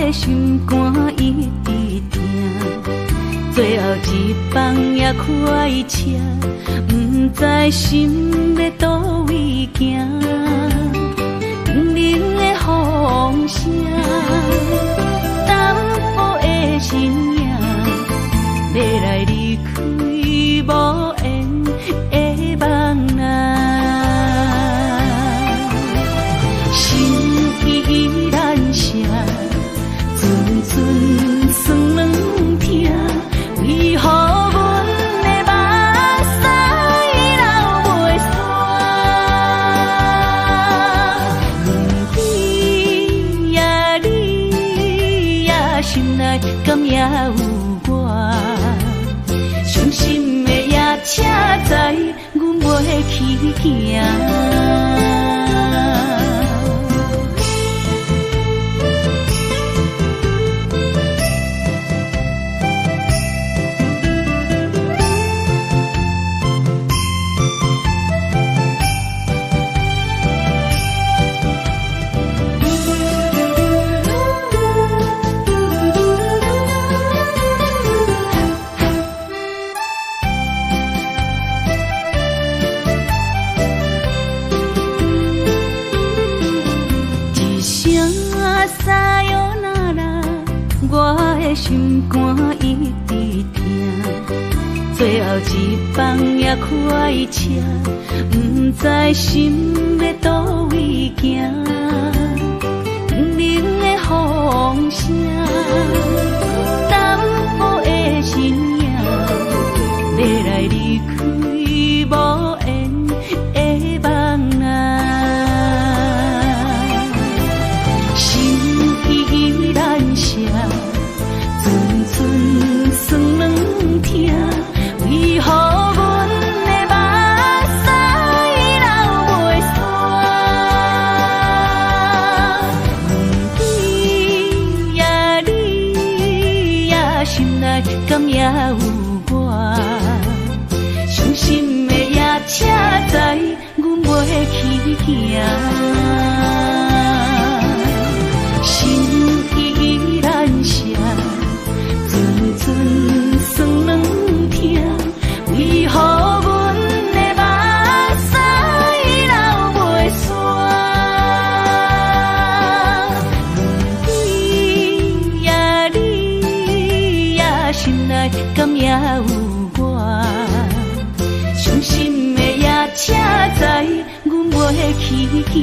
的心肝一直疼，最后一棒也开车，不知心要倒位行。冷冷的风声，淡薄的身影，要来离开无缘的梦啊。心依然舍，阵阵酸软疼，为何阮的目屎流袂煞？问你呀，你呀，心内敢也有我？伤心的夜车载，阮袂去行。心肝一直疼，最后一棒也开车，不知心要倒位行。冷冷的风声，淡薄的身影，要来离开无缘的梦啊。心依然舍，酸软疼，为何阮的目屎流袂煞？问你呀，你呀，心内敢也有我？伤心的夜车载，阮袂去行。心依然舍，酸软疼，为何阮的目屎流袂煞？你呀，你呀，心内敢也有我？伤心的夜车载，阮袂去行。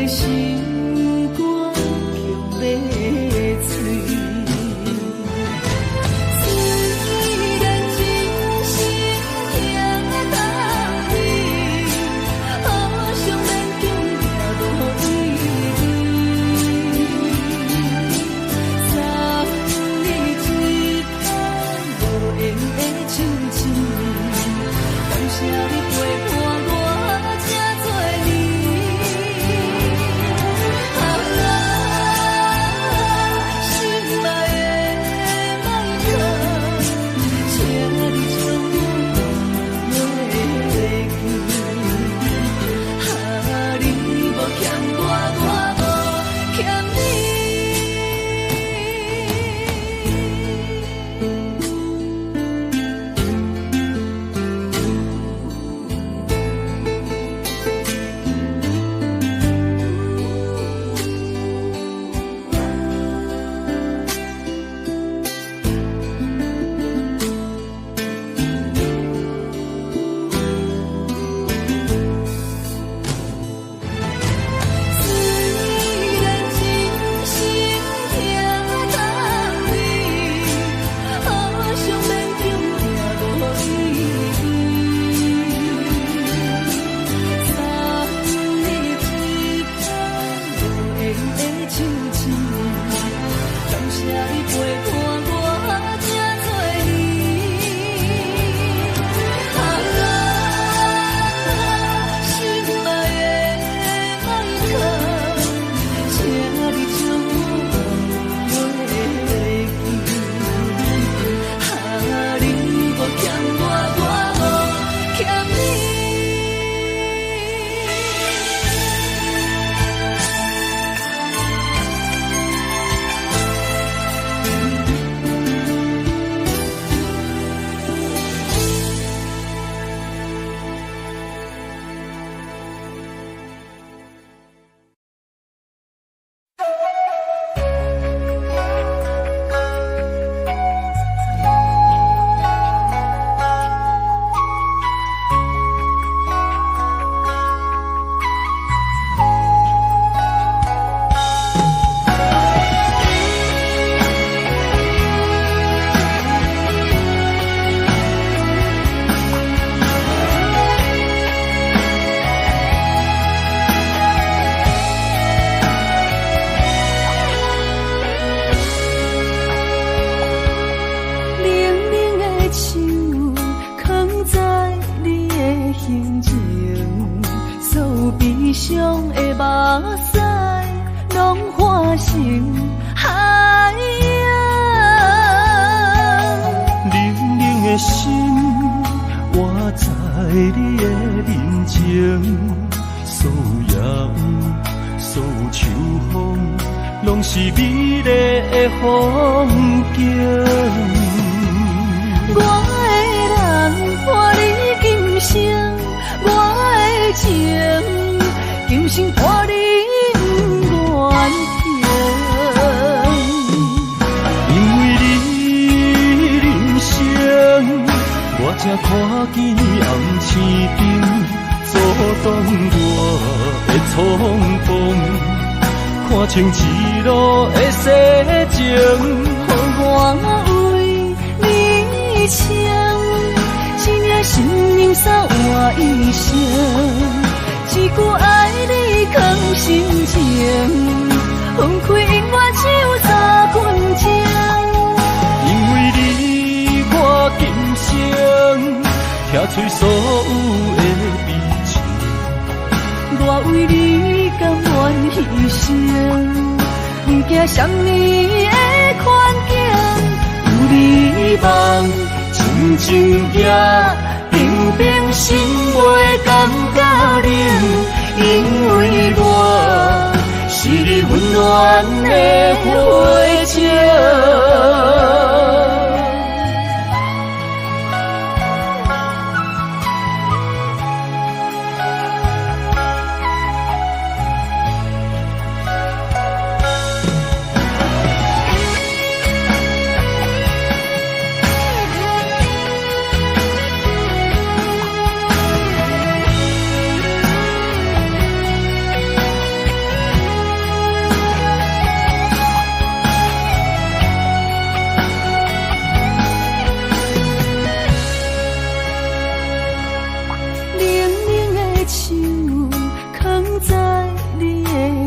心肝强要碎。虽然真心疼等你，好想勉强也无意义。三日一天无闲的亲像，感谢你陪伴我这多年。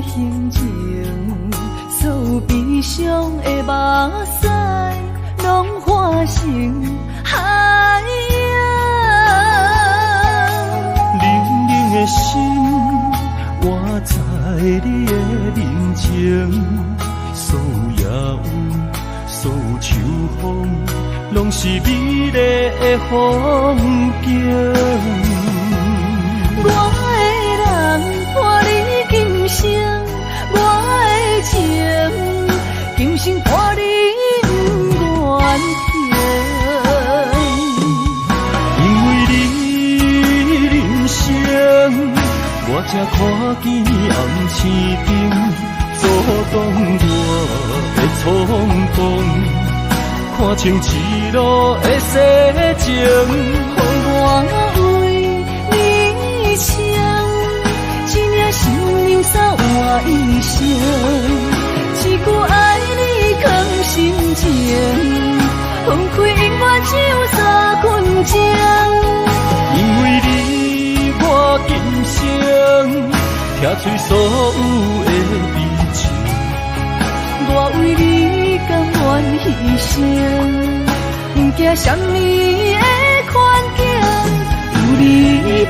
心情，所有悲伤的目屎，拢化成海洋。冷冷的心，我知你的认情，所有野有，所有秋风，拢是美丽的风景。我的人伴你今生，我的情今生伴你不愿停。因为你人生，我才看见暗星顶阻挡我的冲动。看清一路的世情，我为你唱，一领心灵扫我一生，一句爱你藏心情，分开永远只有3分钟。因为你我今生拆碎所有的悲情，我为你甘愿牺牲，不惊什么的困境，有你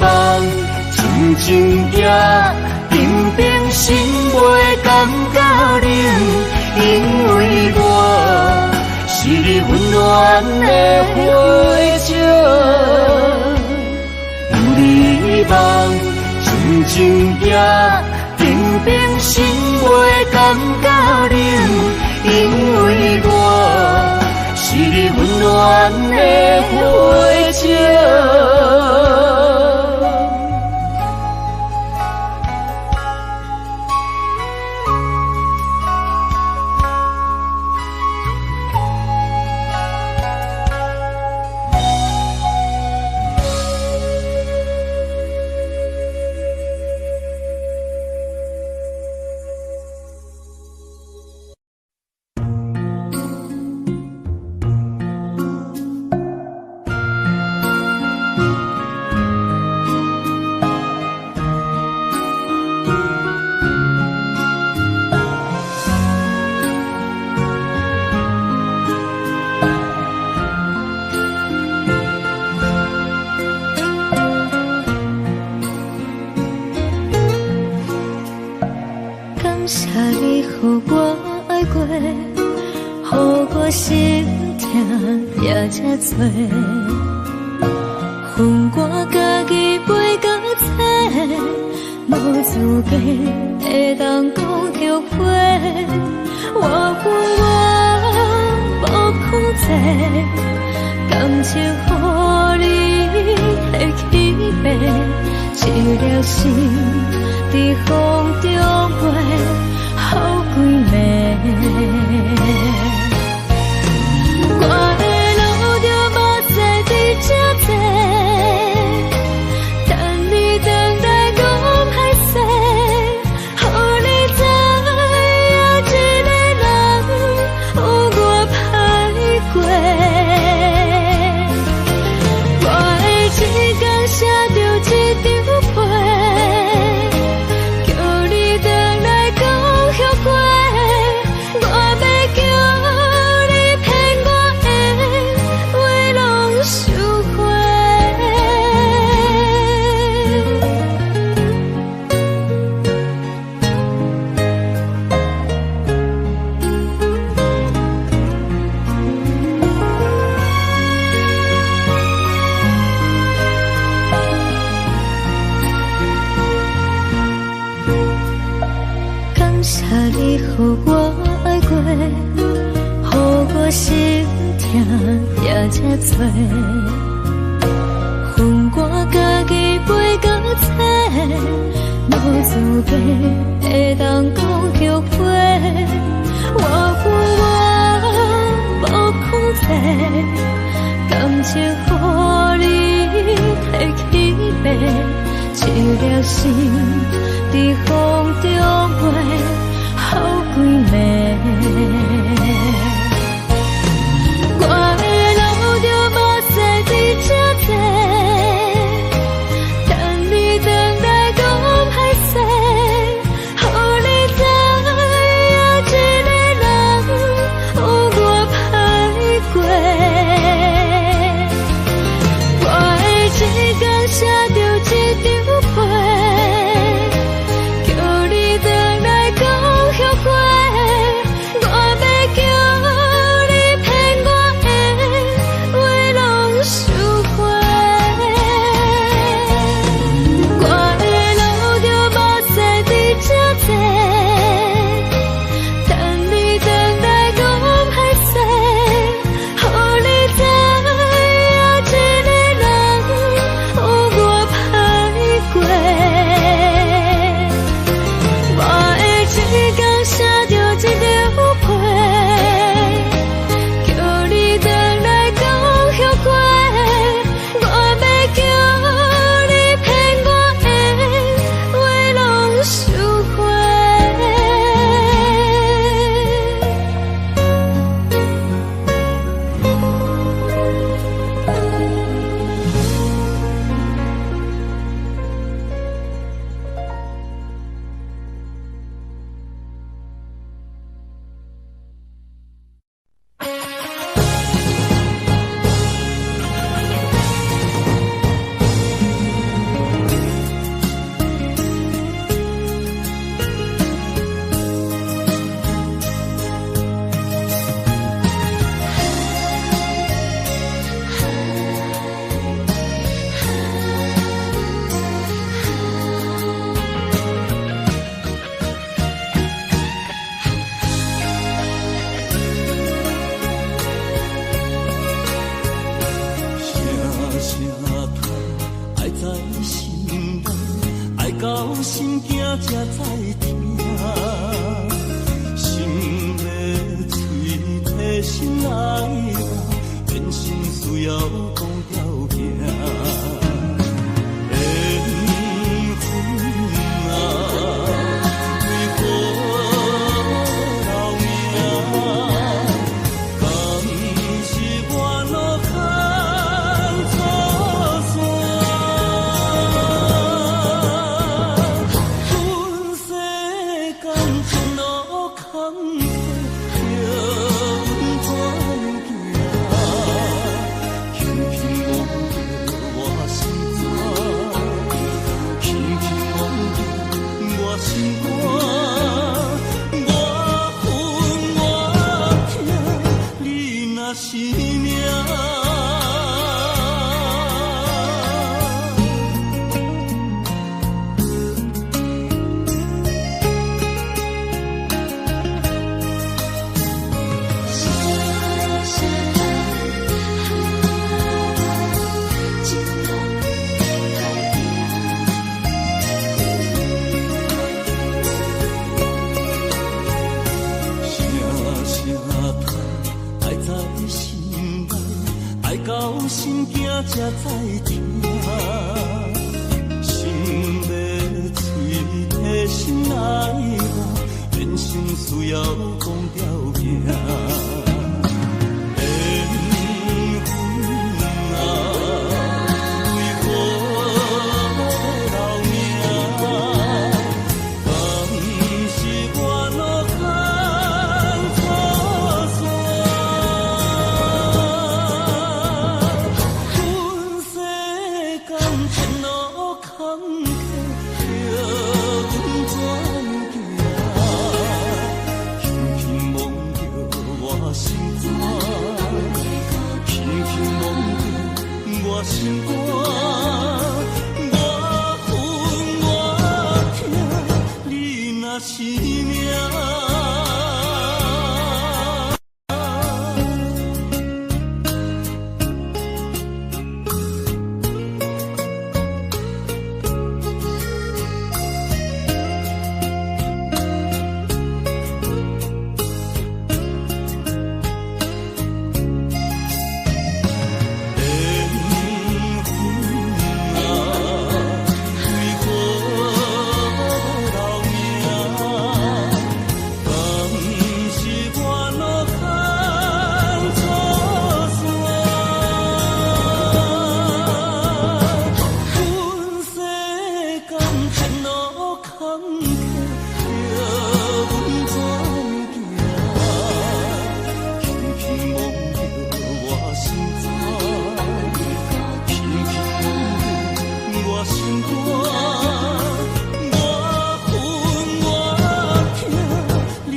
梦，静静夜，平平心袂感觉冷，因为我是你温暖的火种，有你梦，静静夜，平平心袂感觉冷，因为我是你温暖的火种。感谢你，予我爱过，予我心痛也这多，恨我家己袂到切，无资格会当讲后悔。我恨我无控制，感情予你的起飞，一粒心在风中飞，好几暝。我的路就目屎在这多，等你等待讲歹势，予你知影一个人有我歹过。我的情感写着一张被，叫你回来讲后悔。我要叫你骗我的话拢收回。感谢你，予我爱过，予我心痛也这多，恨我家己袂到切，无资格会当讲后悔。我恨我无控制，感情予你提起飞，一粒心在风中飞，好几暝。我的路就目屎在这多，等你等待讲歹势，予你惊才知听，心要嘴替心爱人，变心需要讲条件。才知听，心要嘴替心爱人，变心需要讲条件。心肝，我恨我痛，你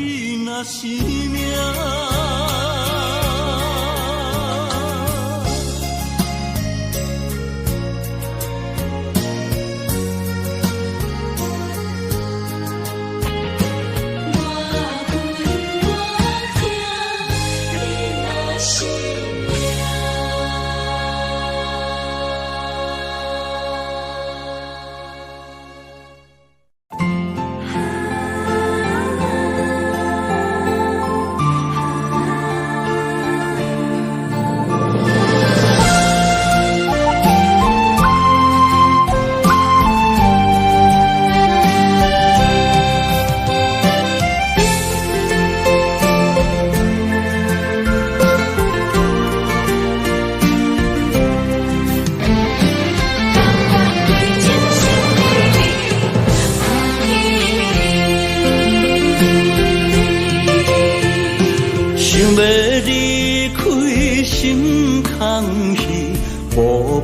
若是命。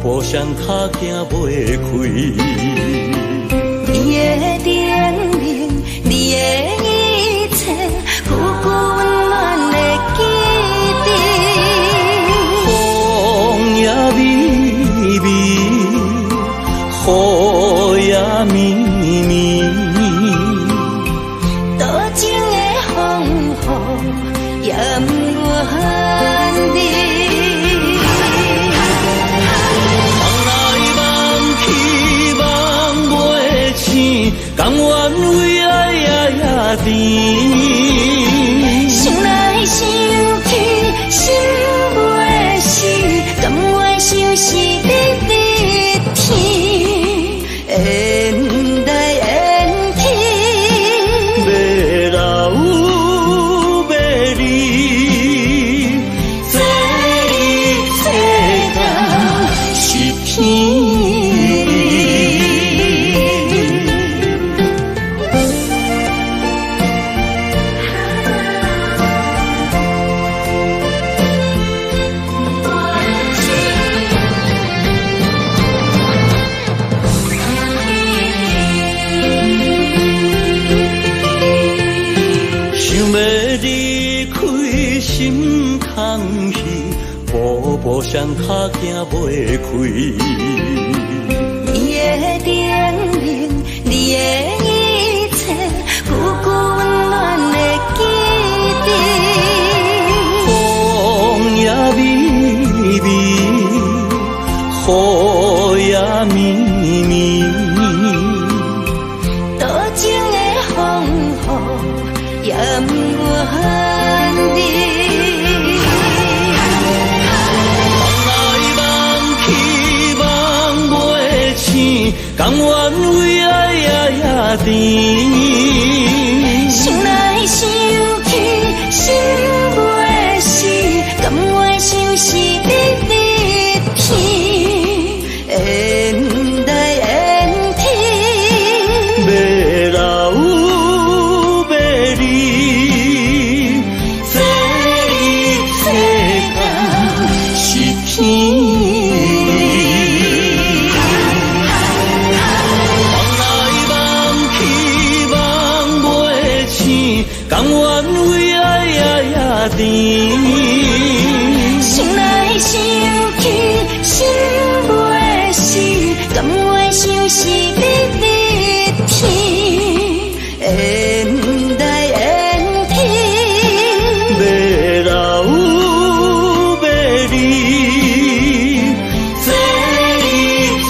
步上脚行袂开，你的叮咛，你的一切，久久温暖的记忆。风也微微，雨也绵绵，多情的风雨也不愿离。望来望去望无为爱呀甜。想来想去，心袂死，甘愿想是你的天，缘来缘去，要老要离，这一切都是天。步步上脚行袂开，你的叮咛，你的一切，久久温暖的记忆。风也微微，雨也绵绵，多情的风雨也不愿离。甘愿为爱呀甜，想来想去，心袂死，甘愿想是你的天，缘来缘去，要老要离，这一切都是天。甘愿为爱呀甜，想来想去，心袂死，甘愿想是你的天，缘来缘去，要老要离，这一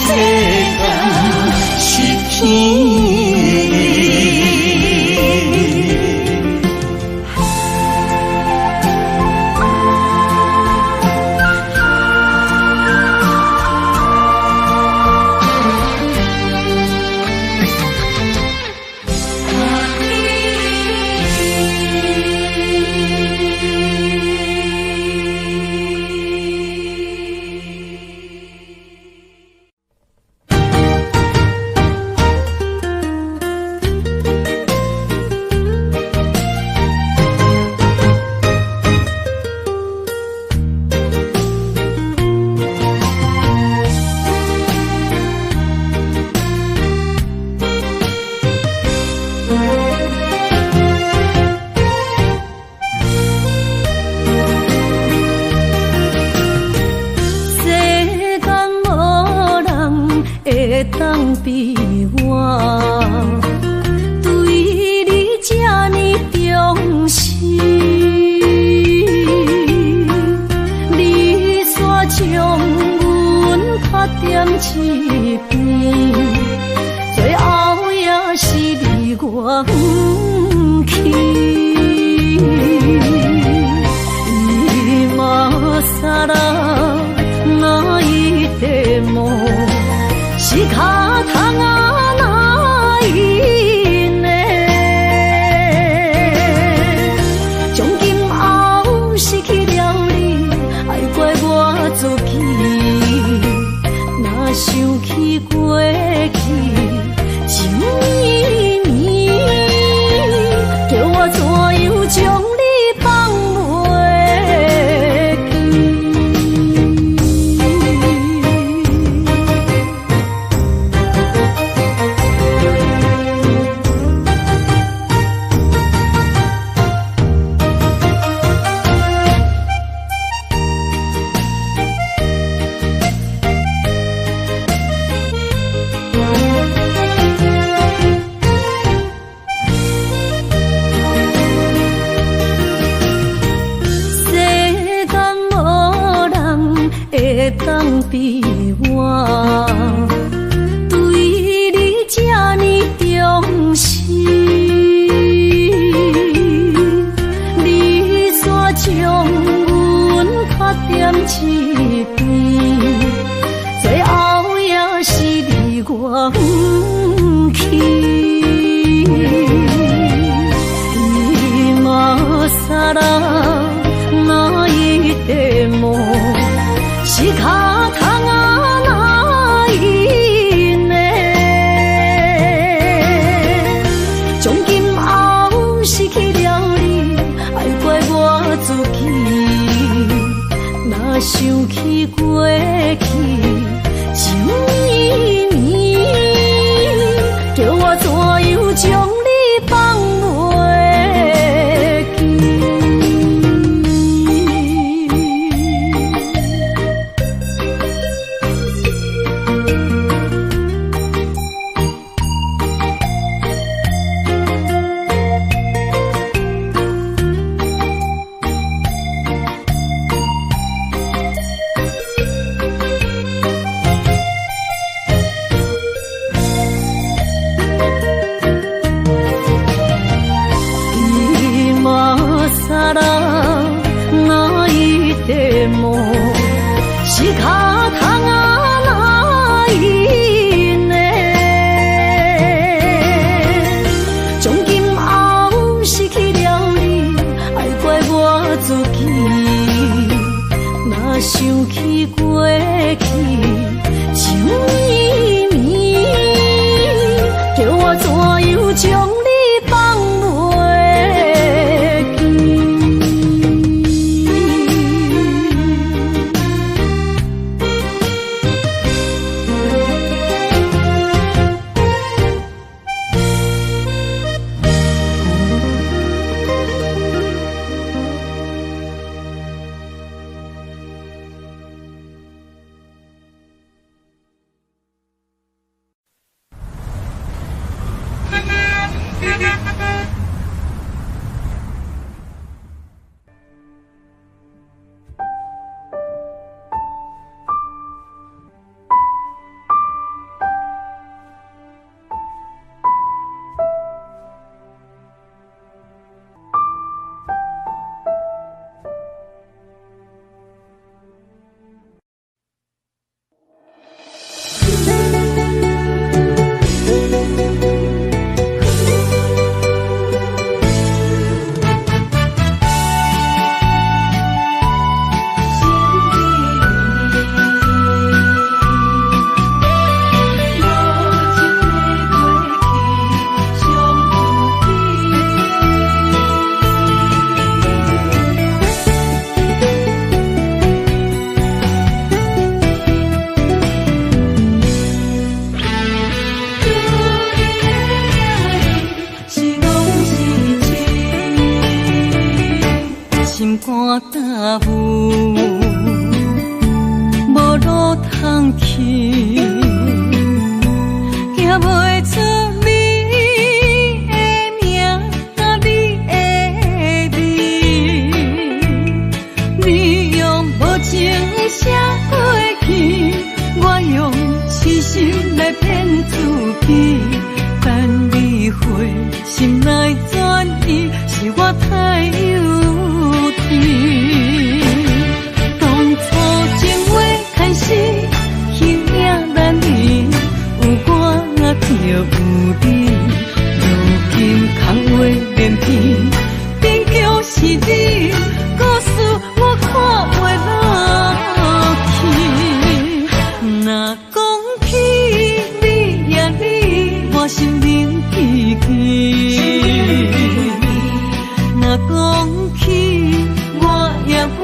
切都是天。当比我对你这呢重视，你煞将阮拍点一边，最后也是离我不去。今ら泣いても仕方がないね。从今后失去了你，爱怪我自己。若想起过去情绵绵，叫我怎样将你放袂记？当比我对你这呢重视，想起过去情绵绵，叫我怎样将你放袂记？想起过去情绵绵，叫我怎样将你放袂记？心肝焦浮，无路通去，行袂出你的名，甲你的字。你用无情写过去，我用痴心来骗自己。等你回心来转意，是我太幼稚。当初情话开始，彼领难离，有我就有你。如今空话连篇，边叫是你，故事我看袂落去。若讲起你呀你，我心灵记起。若讲起我呀我，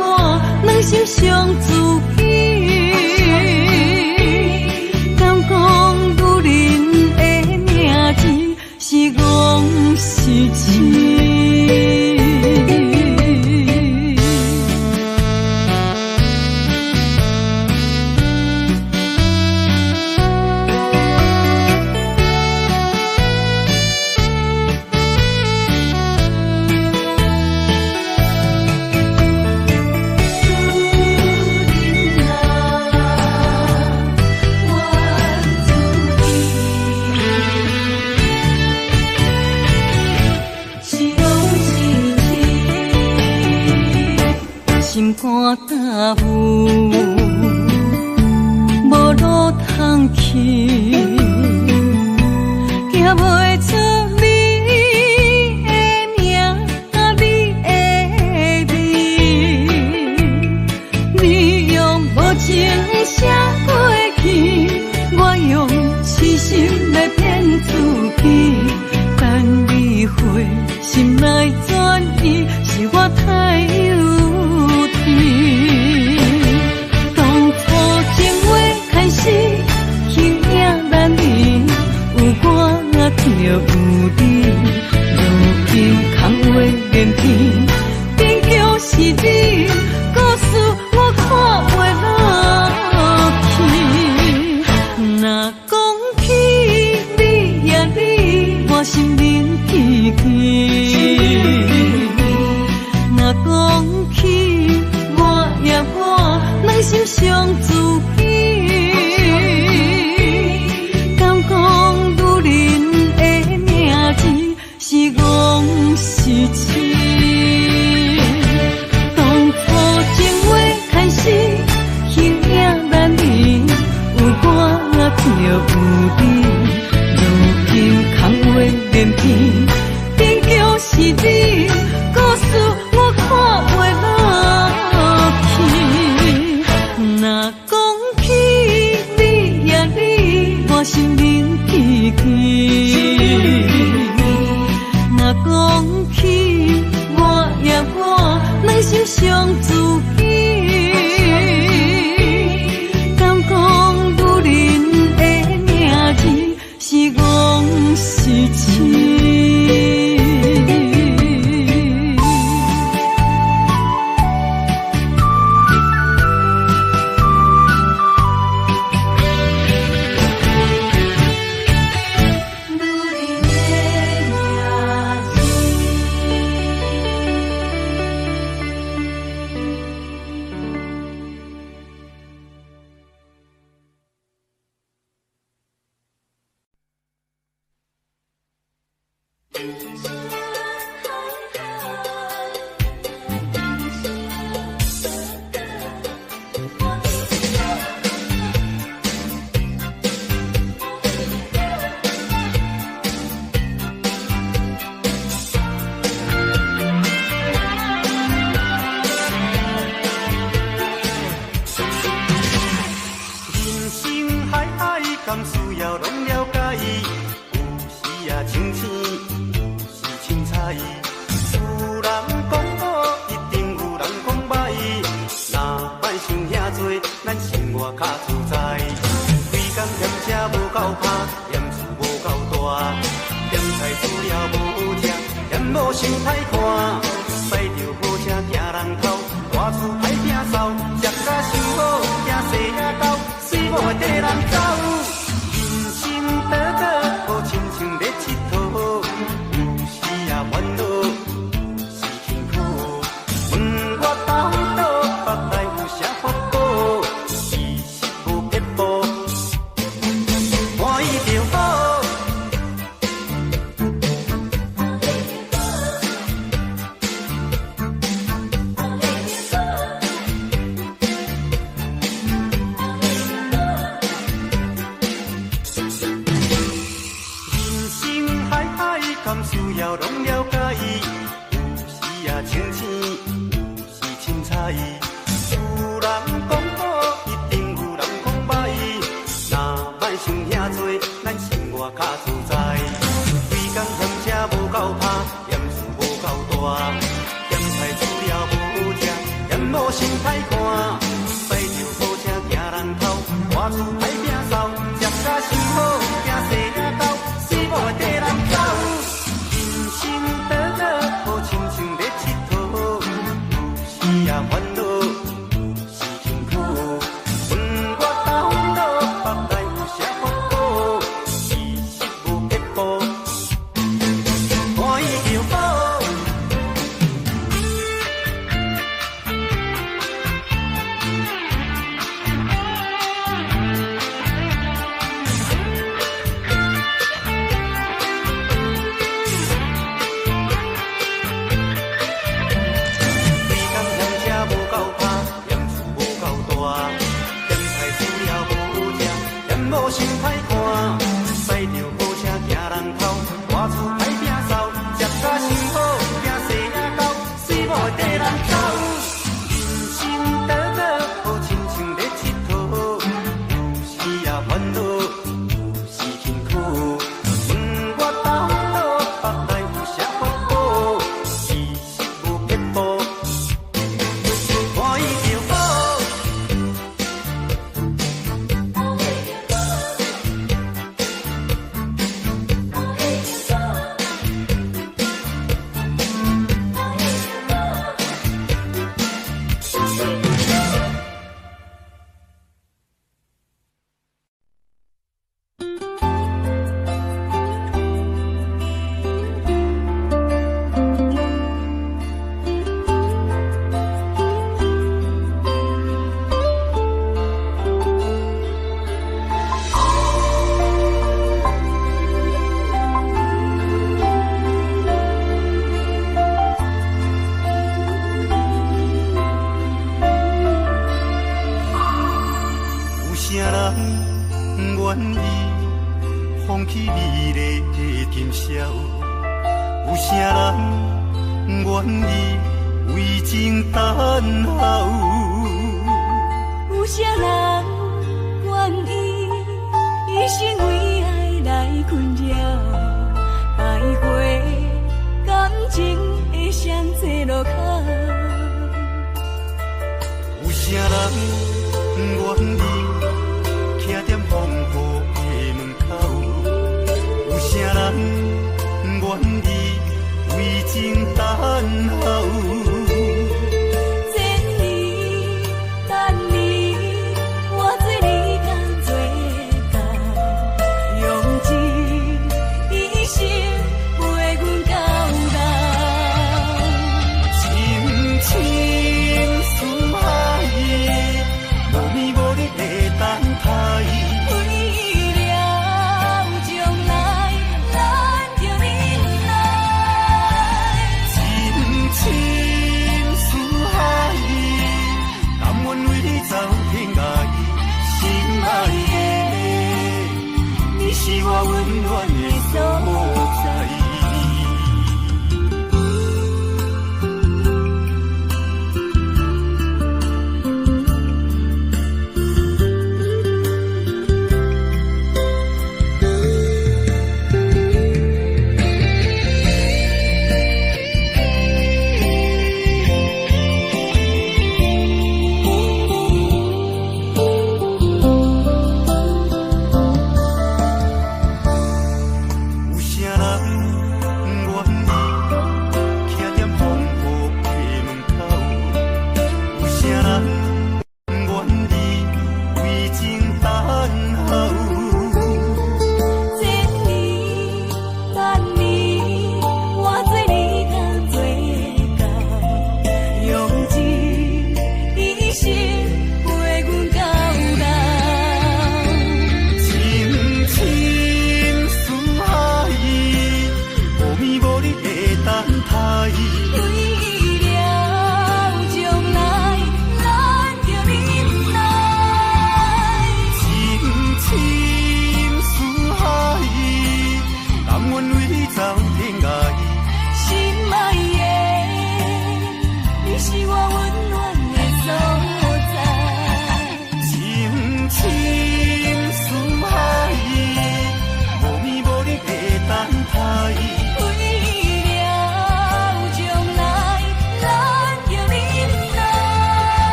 两心相知己。敢讲女人的名字是戆是痴？心肝焦浮，无路通去，行袂出你的名，甲你的字。你用无情写过去，我用痴心来骗自己。等你回心来转意，是我太幼稚。戆是痴。当初情话开始，形影难离，有我就有你。如今空话连篇，终究是你，故事我看袂落去。若讲起你呀你，我心灵起起。若讲起我呀我，内心伤自己。敢讲女人的名字是戆是痴？少，有啥人愿意为情等候？有啥人愿意一生为爱来困扰？爱过感情的上济路口，有啥人愿意徛在风雨的门口？有啥人愿意为情等候？是我温暖的所在。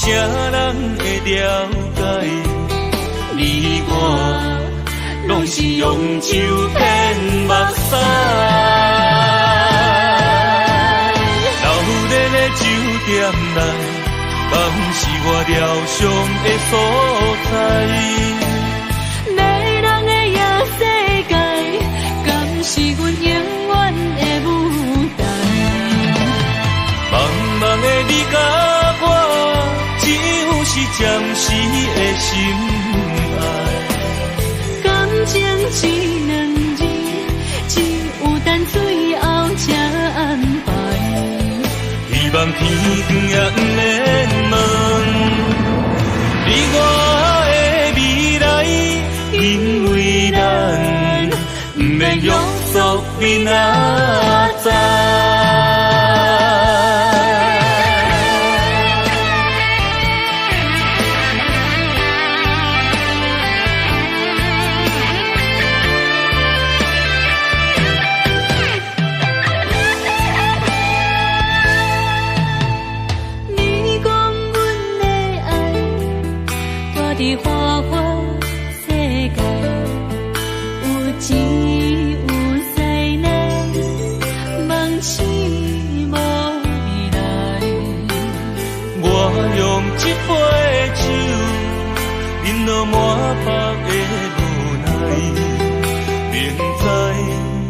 啥人会了解？你我用酒骗目屎。老练的酒店内，敢是我疗伤的所在？迷人的夜世界，敢是阮永远的舞台？茫茫的你甲我，只有是暂时的心爱。感情只两字，只有等最后才安排。希望天光也不免问，你我的未来，因为咱不免约束明仔载。伫花花世界，有钱有才能，梦醒无未来。我用一杯酒，饮落满腹的无奈，明知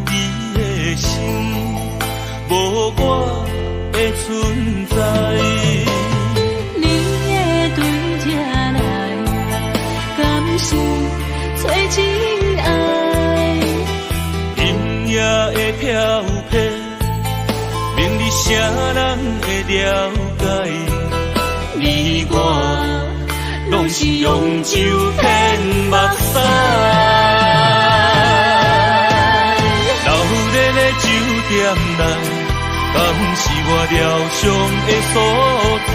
你的心无我的存在。找真爱，今夜的飘泊，明日谁人会了解？你我拢是用酒骗目屎。老练的酒店内，敢是我疗伤的所在？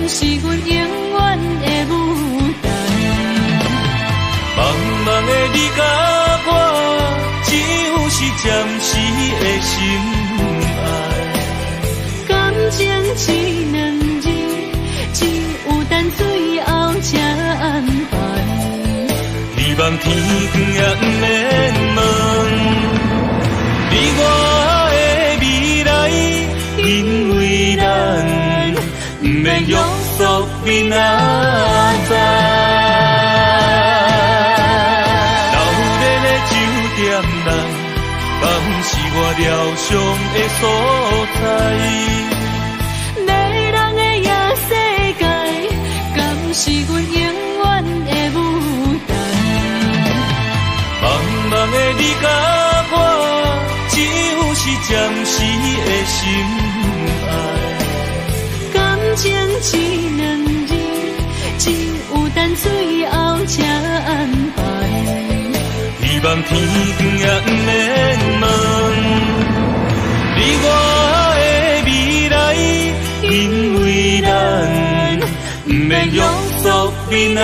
是阮永远的舞台。茫茫的你甲我，只有是暂时的心爱。感情只两字，只有等最后才安排。希望天光也不免问，你我的未来，因为咱不免约束明仔载。老练的酒店内，敢是我疗伤的所在？迷人的夜世界，敢是阮永远的舞台？茫茫的你甲我，只有是暂时的心爱。感情只两字，只有等最后才安排。希望天光也不免问，你我的未来，因为咱不免约束明仔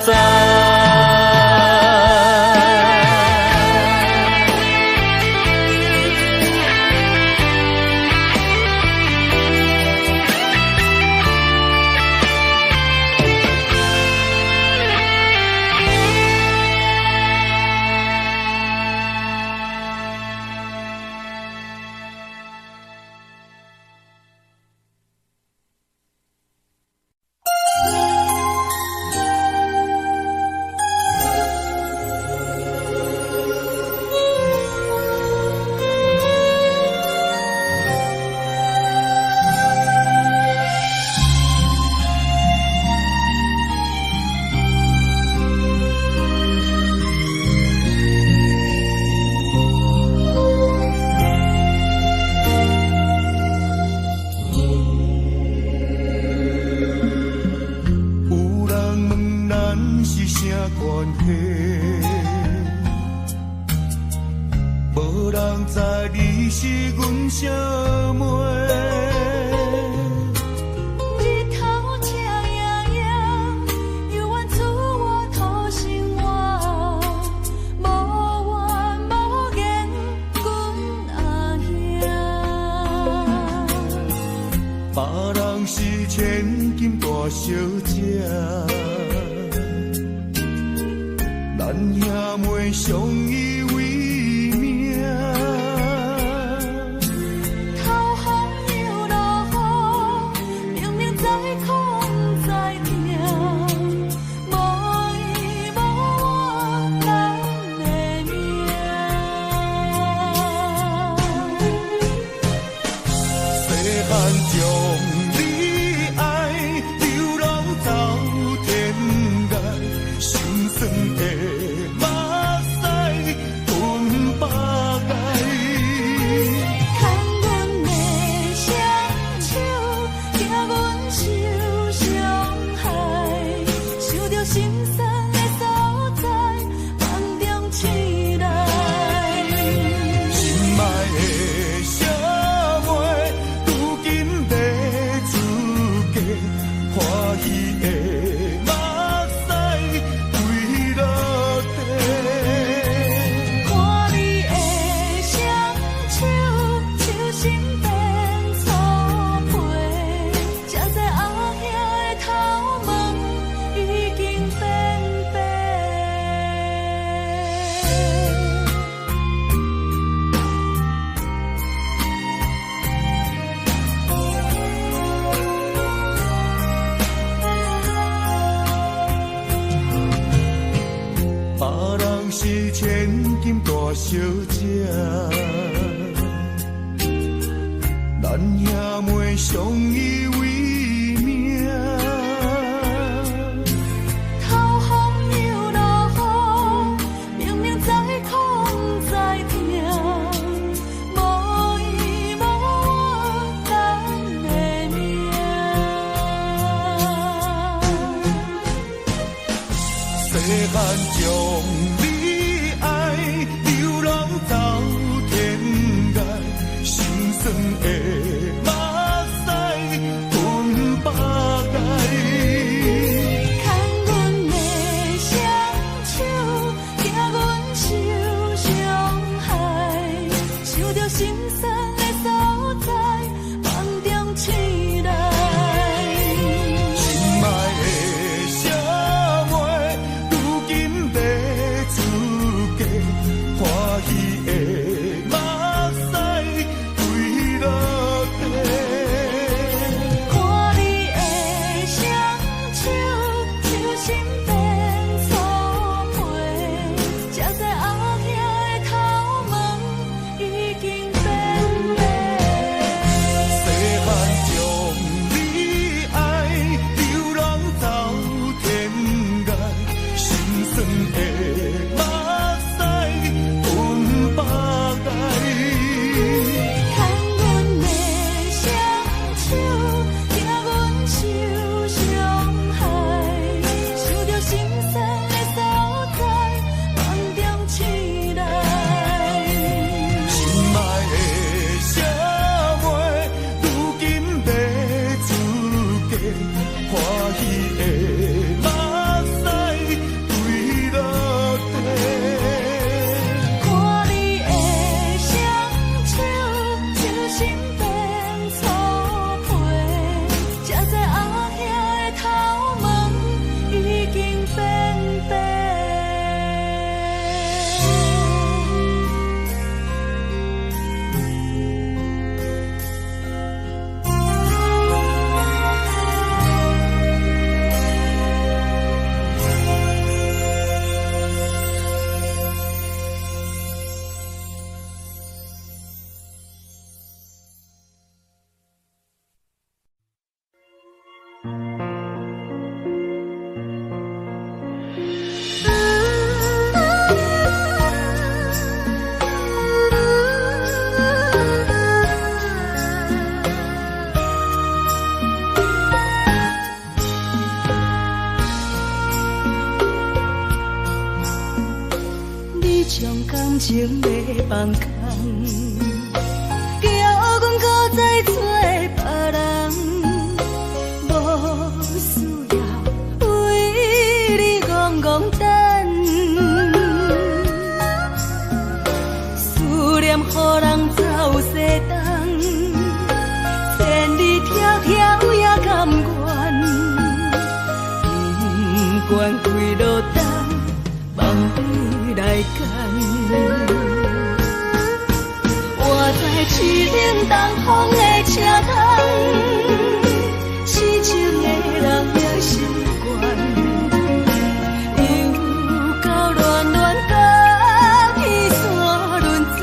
载。小姐，咱兄妹相依为命。头风又落雨，明明知苦不知痛，无伊无我咱的命。细汉将你爱，流浪走天涯，心酸的目屎吞百盖。牵阮的双手，惊阮受伤害，想着心酸的所在，梦中醒来。心爱的小妹，如今在出嫁，欢喜的目屎垂落地。看你的双手，手心变粗皮，才知后兄的头毛已经变白。别人是千金大小姐，咱兄妹相依为命。头风又落雨，明明知苦不知痛，无伊无我咱的命。细汉将你爱，流浪走天涯，心酸的目屎吞百盖。牵阮的双手，惊阮受伤害，想着心酸的所在，梦中醒来。心爱的小妹，如今在出嫁，欢喜的目屎垂落地。看你的双手，手心变粗皮，才知后兄的头毛已经变白。细汉将你爱，流浪走天涯，心酸的目屎吞百盖。牵阮的双手，惊阮受伤害，想着心酸的所在，梦中醒来。心爱的小妹，如今在出嫁，欢喜的目屎垂落地。看你的双手，手心变粗皮，才知后兄的头毛已经变白。你将感情要放空，叫阮搁再找别人，无需要为你戆戆等。思念予人走西东，千里迢迢也甘愿。关开路灯，梦里来赶。我在市顶东风的车头，痴情的人了心愿，又到乱乱甲彼山论站。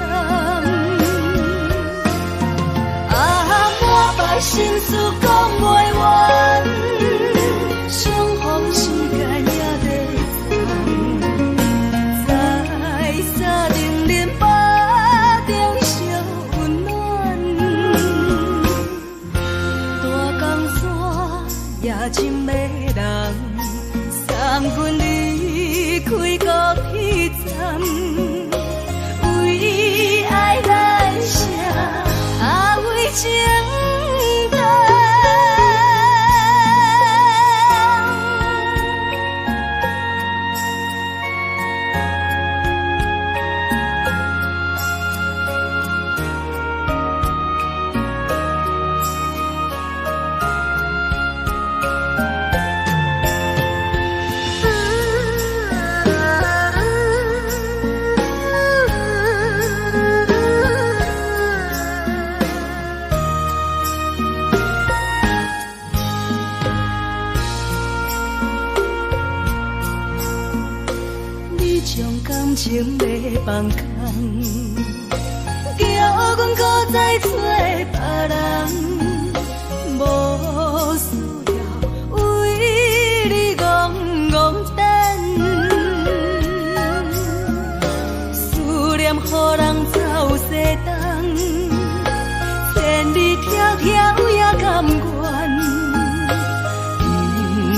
啊，满腹心事讲袂完。相逢时间也在长，在沙定林巴中相温暖。大江山也真迷人，三军离开高铁站，为爱来写为情。情袂放空，叫阮搁再找别人，无需要为你戆戆等。思念予人走西东，千里迢迢也甘愿，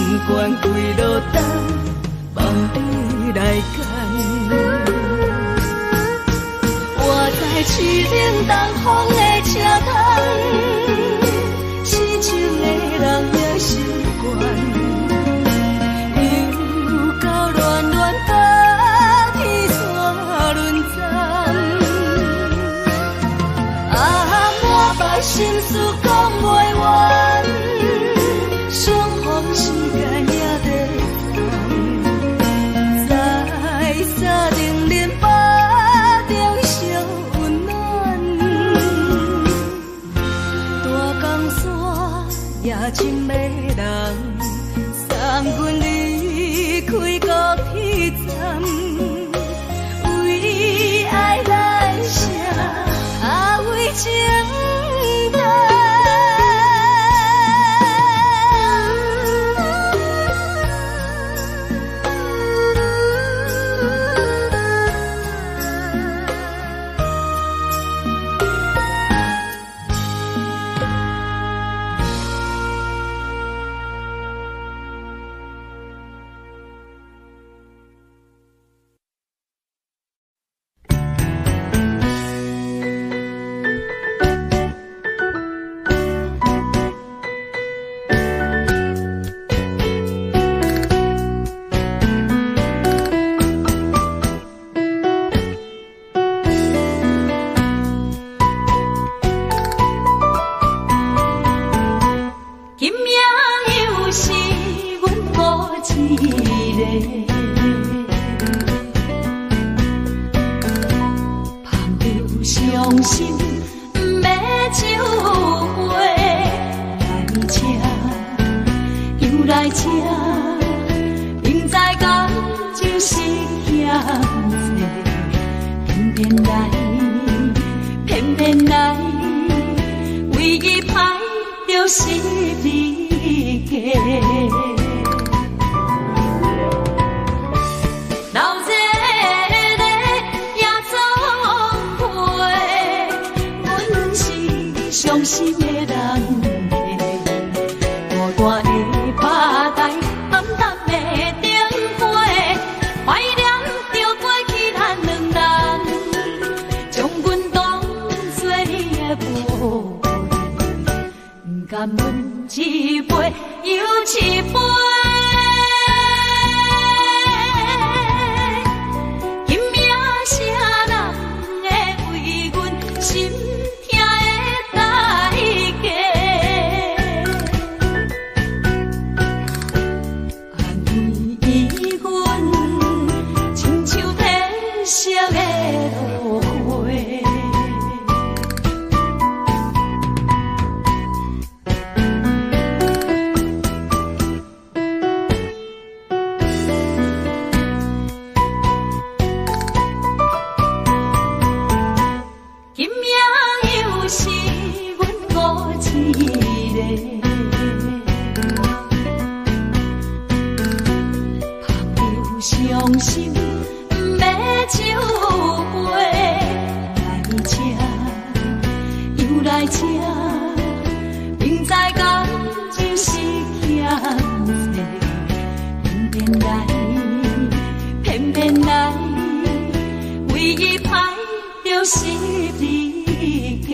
不管开路灯，梦里来赶。我在市顶东风的车头，痴情的人了心愿，又到乱乱甲彼山论站。啊，满腹心事讲袂完，相逢时间也在长，在沙定林巴中相温暖。大江山也真迷人，三军离开高铁站，为爱来写为情灯。甘阮一杯又一杯，今夜啥人会为阮心痛的代伤心，不要酒杯，来这又来这，明知感情是险世，偏偏来，唯一歹就是你家。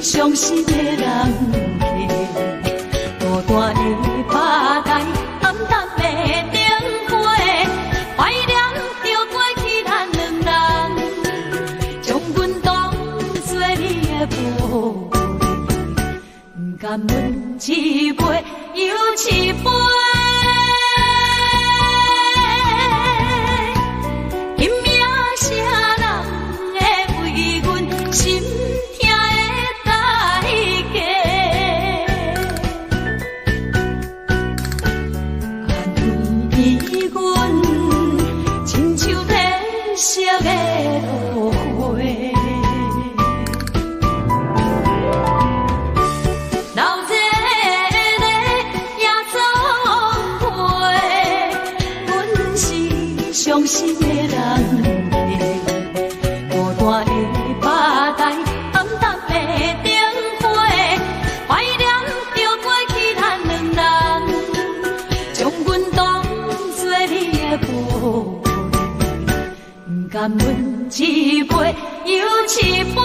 伤心的人客，大大的吧台，暗淡的灯花，怀念着过去咱两人，将阮当作你的宝贝，不甘阮一杯又一杯。伤心的人客，大大的吧台，暗淡的灯花，怀念着过去咱两人，将阮当作你的宝贝，不甘阮一杯又一杯。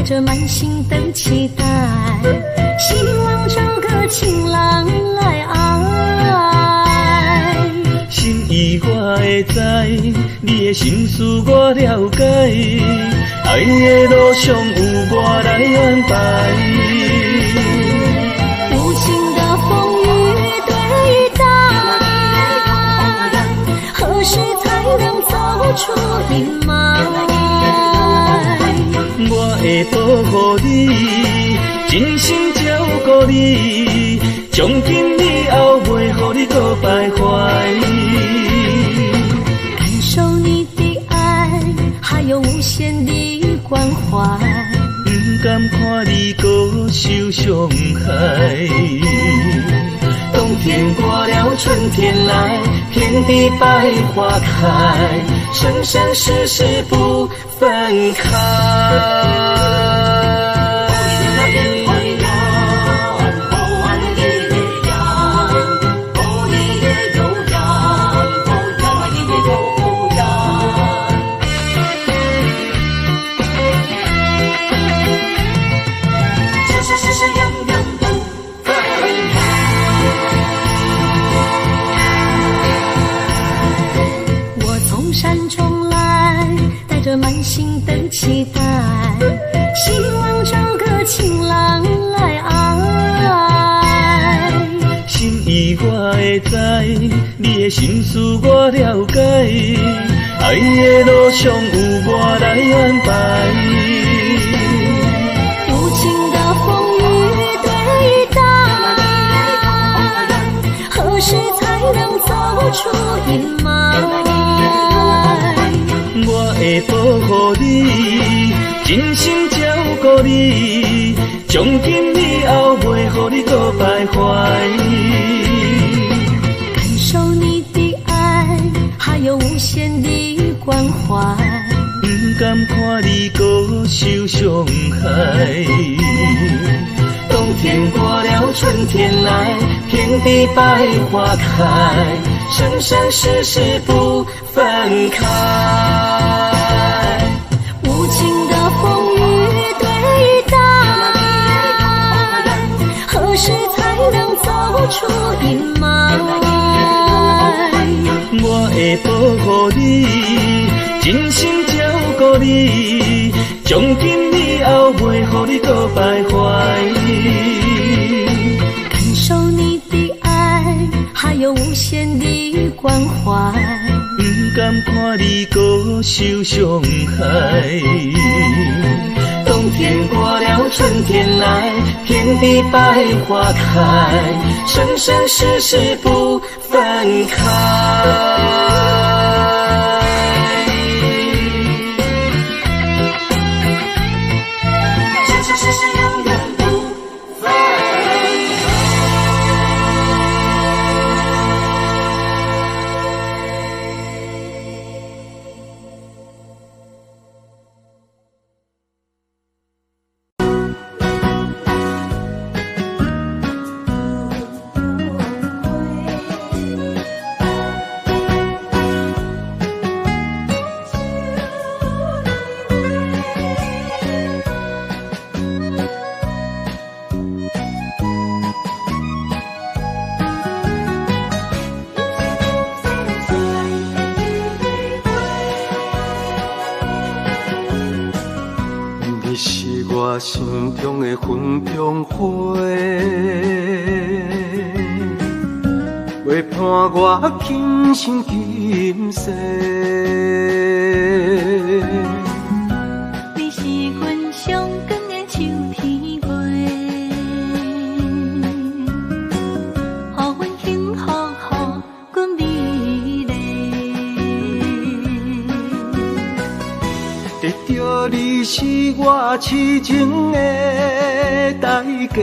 带着满心的期待，希望找个情郎来爱。心意我会知，你的心思我了解，爱的路上有我来安排。无情的风雨对待，何时才能走出阴霾？我会保护你，真心照顾你，从今以后袂予你搁徘徊。感受你的爱，还有无限的关怀，不甘看你搁受伤害。冬天过了，春天来，天地百花开，生生世世不分开。满心的期待，希望找个情郎来爱。心意我会知，你的心思我了解，爱的路上有我来安排。无情的风雨对待，何时才能走出阴霾？我会保护你，真心照顾你，从今以后袂予你搁徘徊。感受你的爱，还有无限的关怀，不甘看你搁受伤害。冬天过了，春天来，天地百花开，生生世世不分开。无情的风雨对待，何时才能走出阴霾？我会保护你，真心照顾你，从今以后袂予你搁徘徊。感受你的爱，还有无限的关怀，不甘看你搁受伤害。冬天过了，春天来，天地百花开，生生世世不分开。我心中的云中花，陪伴我今生今世。你是阮上光的秋天月，予阮幸福，予阮美丽。得到你是我痴情的代价，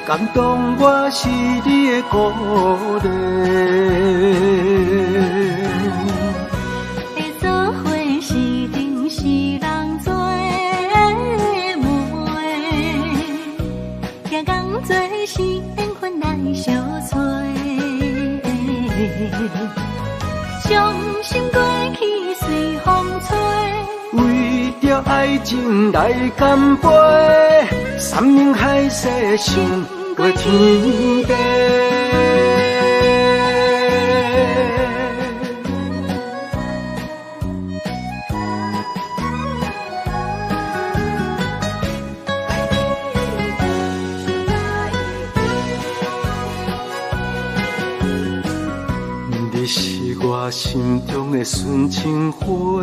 感动我是你的鼓励。会做伙是定是人做媒，行工做是缘分来相找。伤心过去随风吹，为着爱情来干杯，山盟海誓想过天地。你是我心中的纯情花，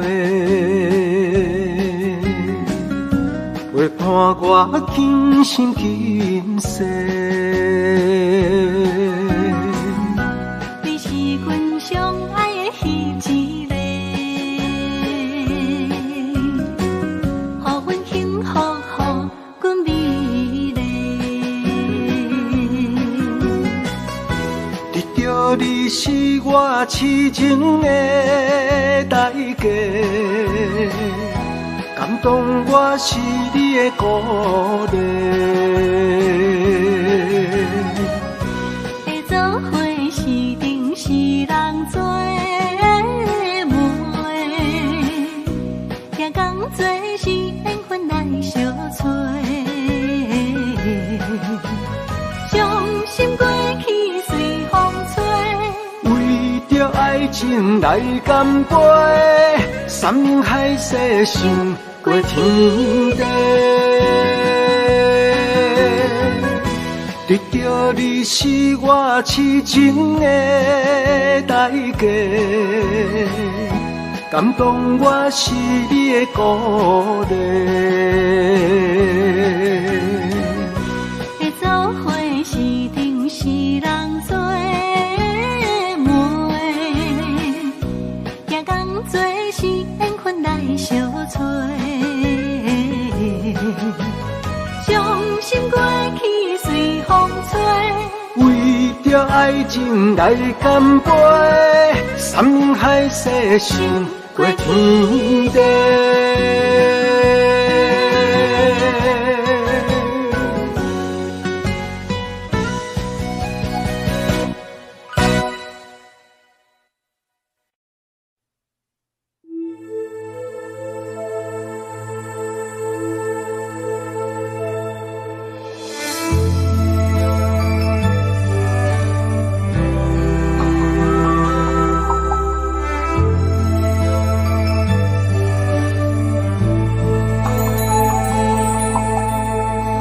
陪伴我今生今世。你是阮上爱的彼一个，予阮幸福，予阮美丽。得到你是我痴情的代价，感动我是你的鼓励。会做伙是定是人做媒，行工做是缘分来相找。伤心过去随风吹。为着爱情来干杯，山盟海誓想过天地。得到你是我痴情的代价，感动我是你的鼓励。会做伙是定是人做媒，行工做是缘分来相找。伤心过去随风吹，为着爱情来干杯，山盟海誓想过天地。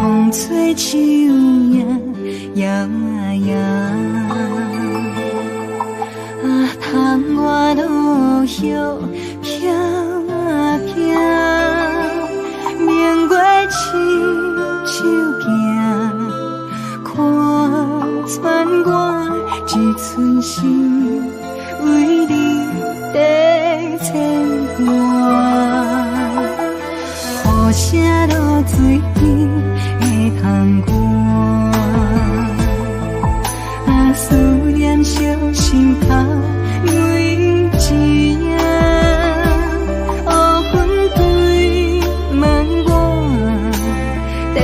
风吹树影摇啊摇，窗外落叶飘啊飘，明月亲手行，看穿我一寸心，为你在牵挂。雨声落水边会通过，思念烧心头每一夜，黑云对问我，在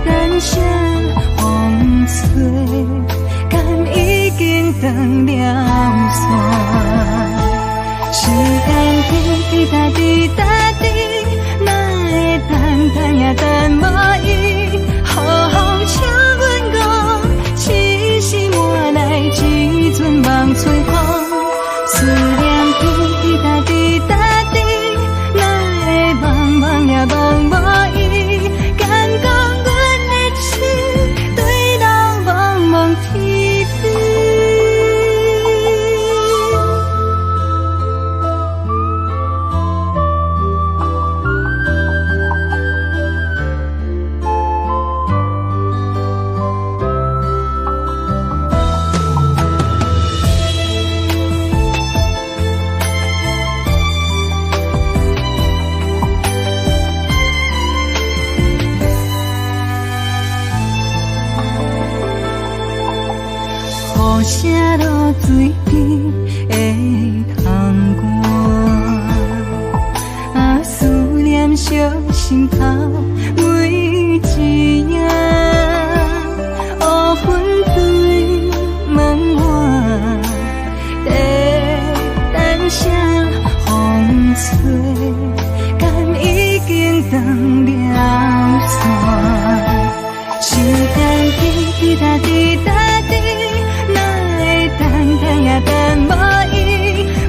等啥风吹，敢已经断了线，时间滴答滴答滴。等也等无伊，好好请阮讲，痴心换来一阵梦吹风，思念滴答滴答滴，哪会茫茫也茫无伊，敢讲阮的心对人茫茫天边。雨声落水边会通过，思念烧心头每一夜，黑云对问我，在等啥风吹，敢已答滴答滴，哪会等等也等无伊？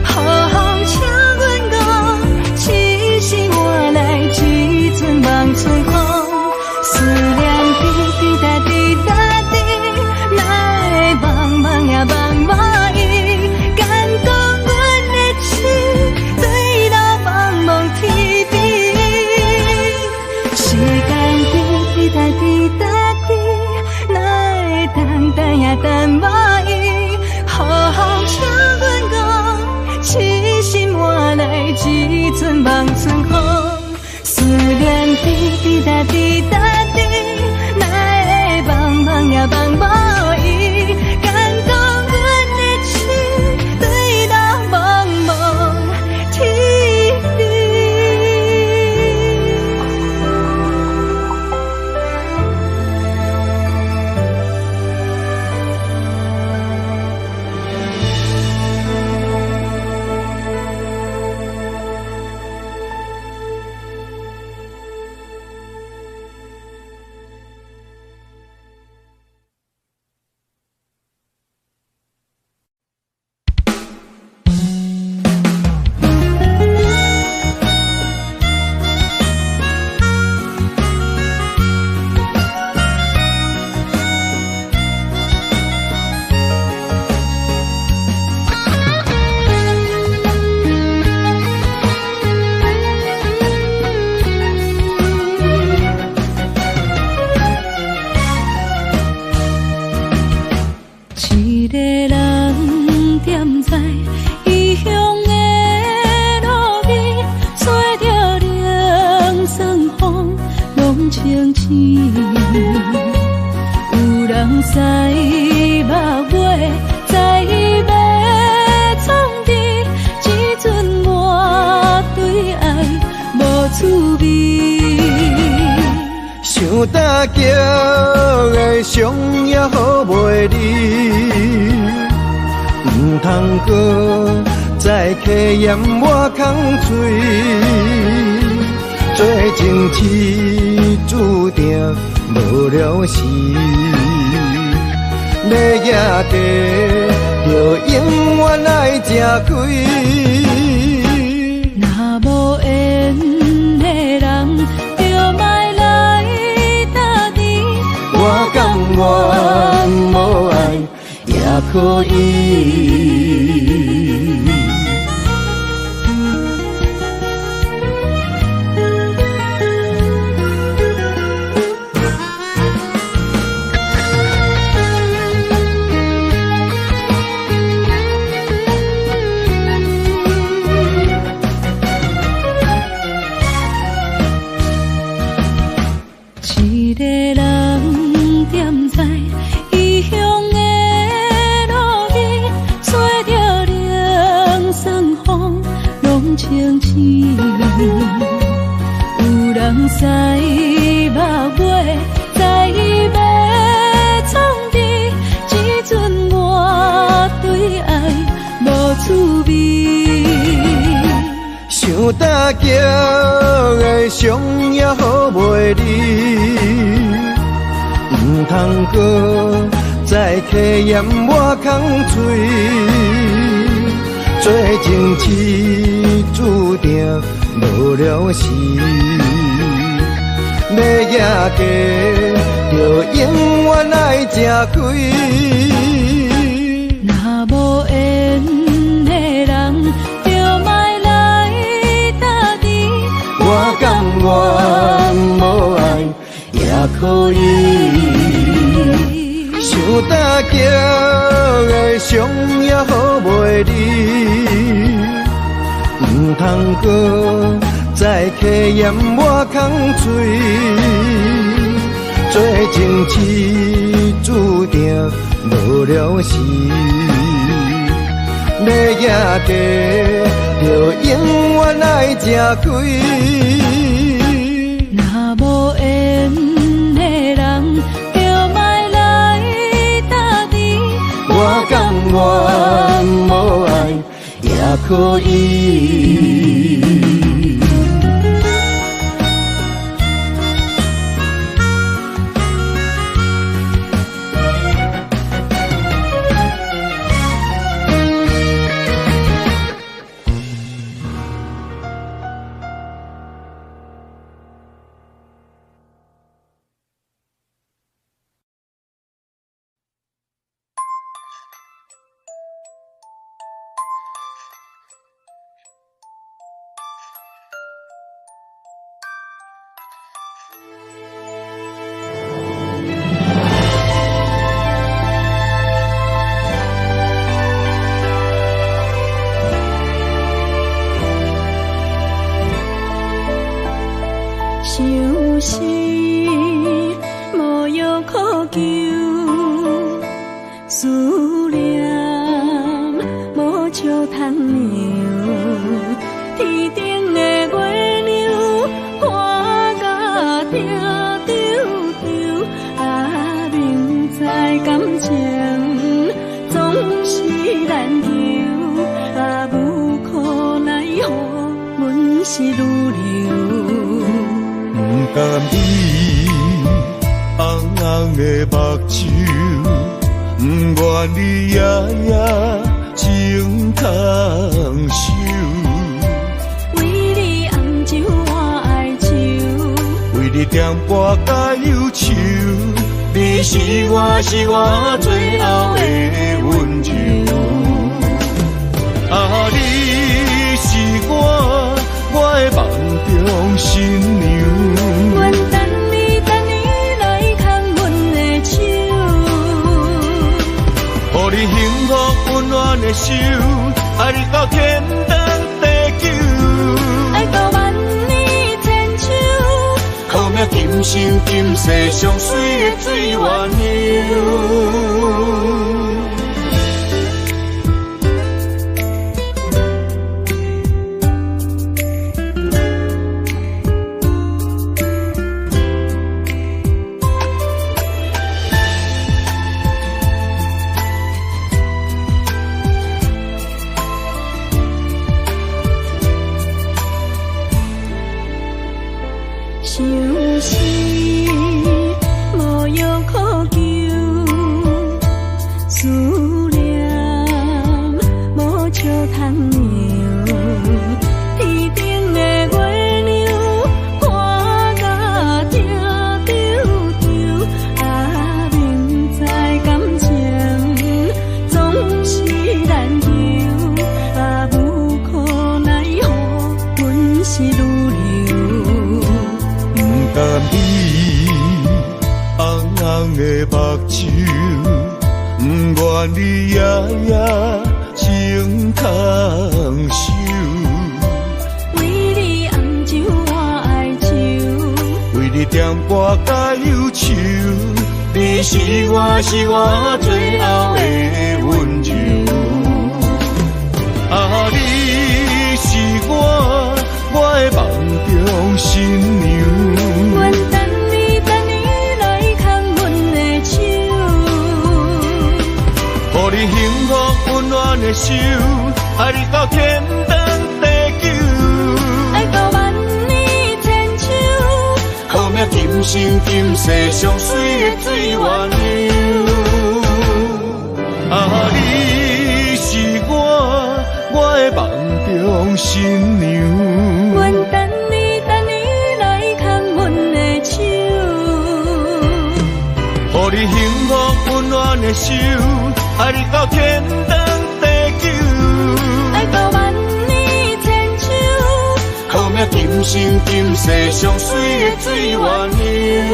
好风请阮讲，痴心换来一阵望春风。思念滴滴答滴答滴，哪会茫茫也茫无伊？敢讲阮的痴，对到茫茫天边。时间滴滴答滴答滴，哪会等等也等无伊？好风请阮讲，痴心换来一阵望春风。思念滴滴答滴答滴，哪会茫茫也茫无伊？敢讲阮的痴，对到茫茫天边。一个人踮在异乡的路边，吹着凉爽风，拢清醒。有人使目尾，在要创治，一阵满对爱无滋味。想大桥的伤也好袂离，唔通搁再客嫌我空嘴，做情痴注定无了时，要野地就永远爱吃亏。若无缘的人，就莫来打你。我甘愿无爱也可以。一个人踮在异乡的路边，吹着凉爽风，拢清醒。有人使目尾，在要创治，一阵满对爱无滋味。想大桥的伤也好袂离，唔通搁再客嫌我空嘴，做情痴注定无了时，要野地就永远爱吃亏。若无缘的人，就莫来打你。我甘愿无爱也可以。想大桥的伤也好袂离，唔通搁再客嫌我空嘴，做情痴注定无了时，要野地就永远爱吃亏。若无缘的人，就莫来打你。我甘愿无爱也可以。相思无药可救，思念无笑通留。天顶的月亮看甲定丢丢，啊，明知感情总是难求，啊，无可奈何，阮是愈留。不甘你红红的目睭，不愿你夜夜情通守。为你红酒换哀愁，为你点播甲忧愁，你是我最后的温柔。啊，你是我的梦中新娘。阮等你来牵阮的手，予你幸福温暖的手，爱你到天长地久，爱到万年千秋，靠命今生今世上水的水缘由。相思无药可救，思念无笑通留。天顶的月亮看甲定丢丢，啊，明知感情总是难求，啊，无可奈何，阮是愈留。甘你红红的目睭，不愿你夜夜情通守。为你红酒换哀愁，为你点播甲忧愁，你是我最后的温柔。啊，你是我的梦中新娘。阮等你来牵阮的手，予你幸福温暖的手，爱你到天长地久，爱到万年千秋，靠命今生今世上水的水缘由。啊，你是我的梦中新娘。阮等你来牵阮的手，予你幸福温暖的手，爱你到天长地久，爱到万年千秋，靠命今生今世上水的水缘由。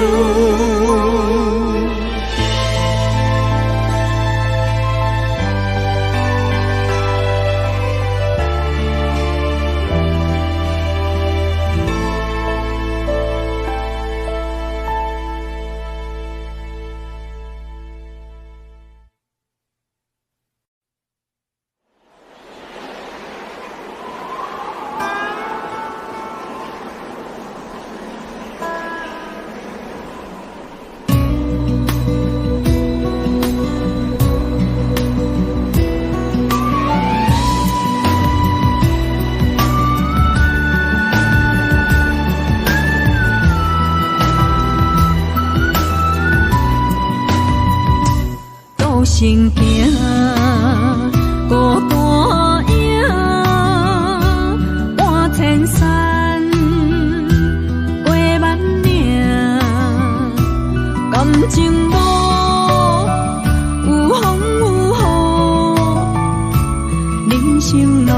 行行孤单影，半千山过万岭，感情无有风有雨，人生路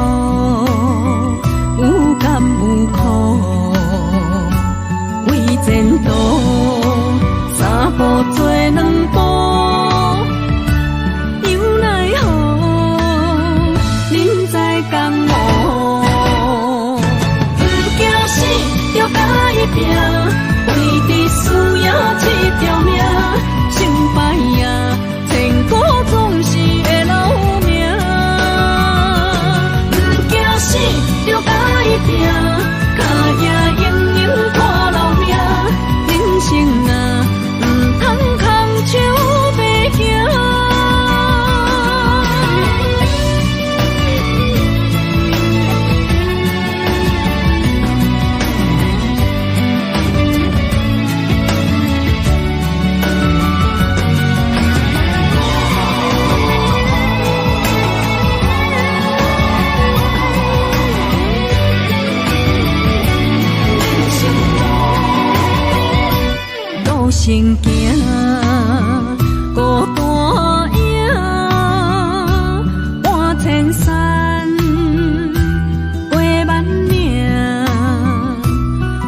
有甘有苦，为前途。甲伊拼，为着需要这条命，成败赢，千古总是会留名。不惊死，着甲伊拼，脚也用用看留命。人生啊，唔通空手白行。行行，孤单影，半千山，过万岭，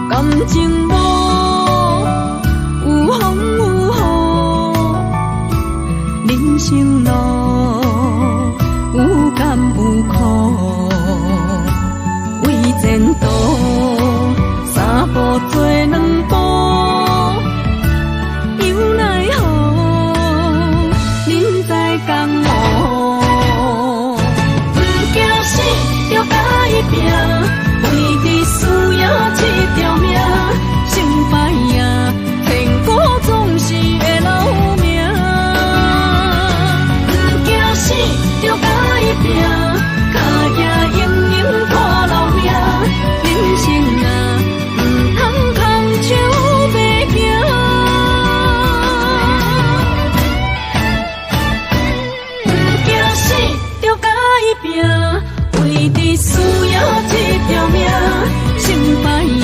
感情无有风有雨，人生路有甘有苦，为前途三步做两步。拼，为着需要这条命，成败赢，天古总是会留名。不惊死，着甲伊拼，脚也用用看留名。人生啊，唔通空手白行。不惊死，着甲伊拼，为着需这条命，成败赢，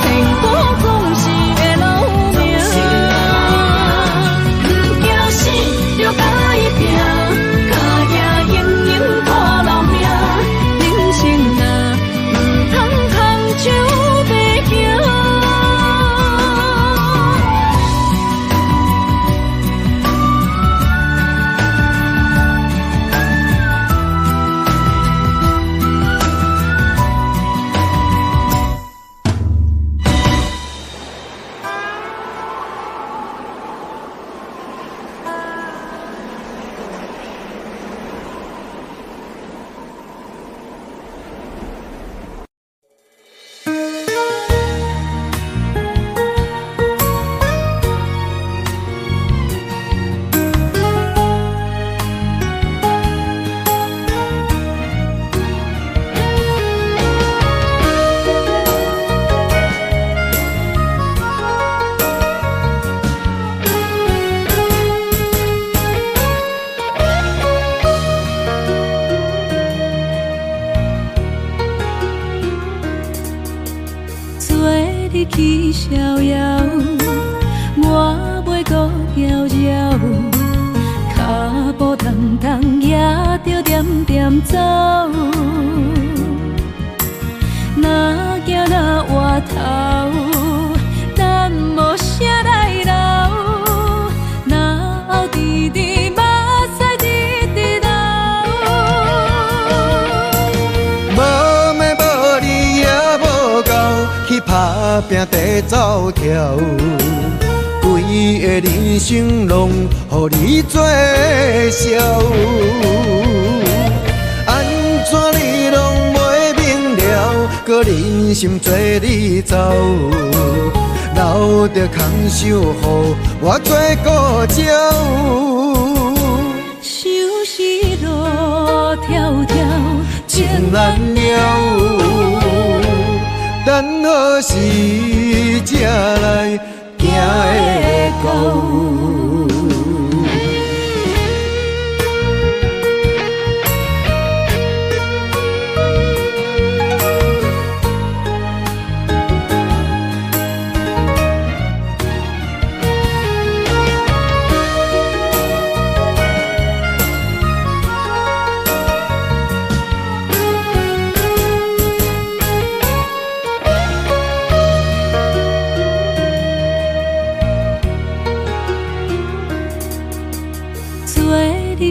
天古总是会留名。不惊死，着甲伊拼，脚也用用看留名。人生啊，唔通空手白行。去逍遥，我袂搁摇摇，脚步重重也着点点走。若行若回头，咱无啥来留，若后直直目屎直直流。无妹无你也无够，去打拼地走跳。规个人生拢予你做笑，安怎你拢袂明了？搁忍心做你走，留着空手予我做孤鸟。想是路迢迢，情难了，等何时才来行会到？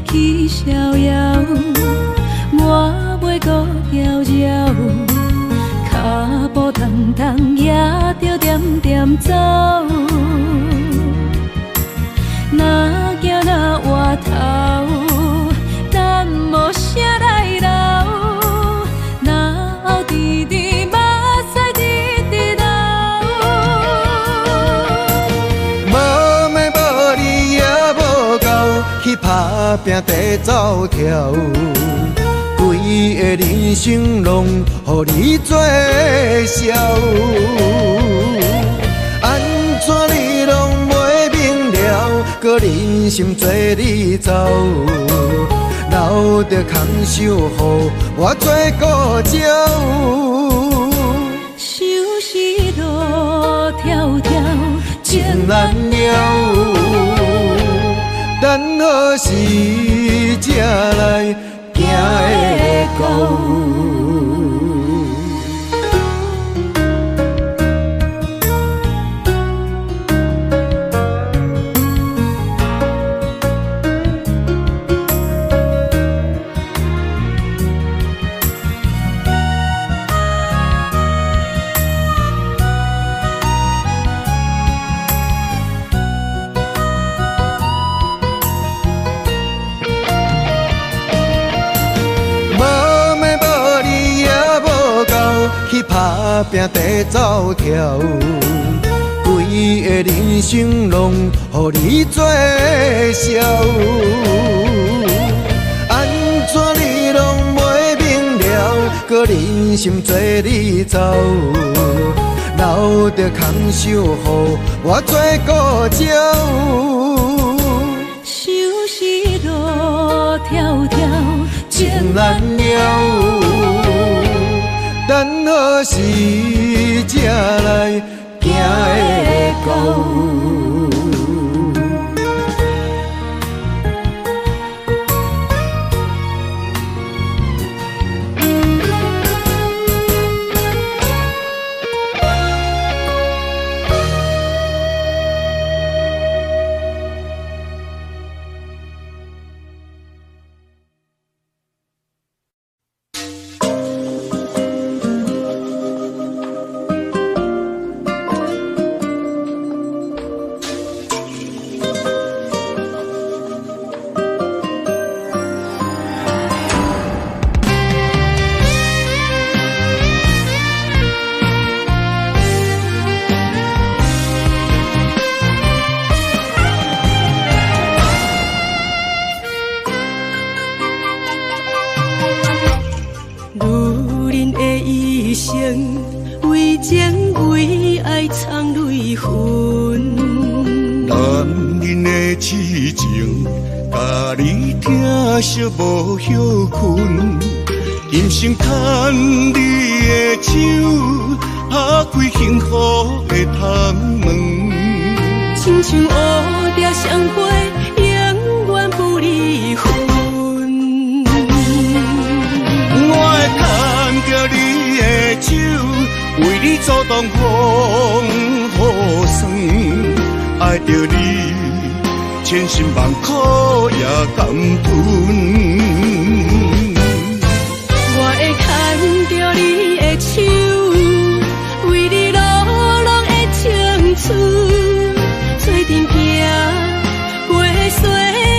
去逍遥，我袂搁摇摇，脚步重重也走，若行若回头，咱无啥来留，若后直直目屎直直流。无妹无你也无够，去打拼地走跳。规个人生拢予你做笑，安怎你拢袂明了？搁忍心做你走，留着空手予我做顾鸟。想是路迢迢，情难了，等何时才来？行会到。去打拼地走跳，规个人生拢予你做笑，安怎你拢袂明了？搁忍心做你走，留着空手予我做顾鸟。想是路迢迢，情难了。等何时才来行会到？为情为爱藏泪痕，男人的痴情，甲你疼惜无歇困。今生牵你的手，打开幸福的窗门。亲像乌蝶相陪，永远不离分。我会牵着你的手，为你阻挡风雨霜。爱着你，千辛万苦也甘吞。我会牵着你的手，为你流浪的青春，做阵行过岁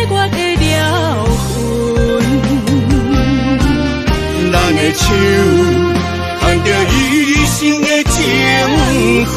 月的疗痕。咱的手牵着一生的情分。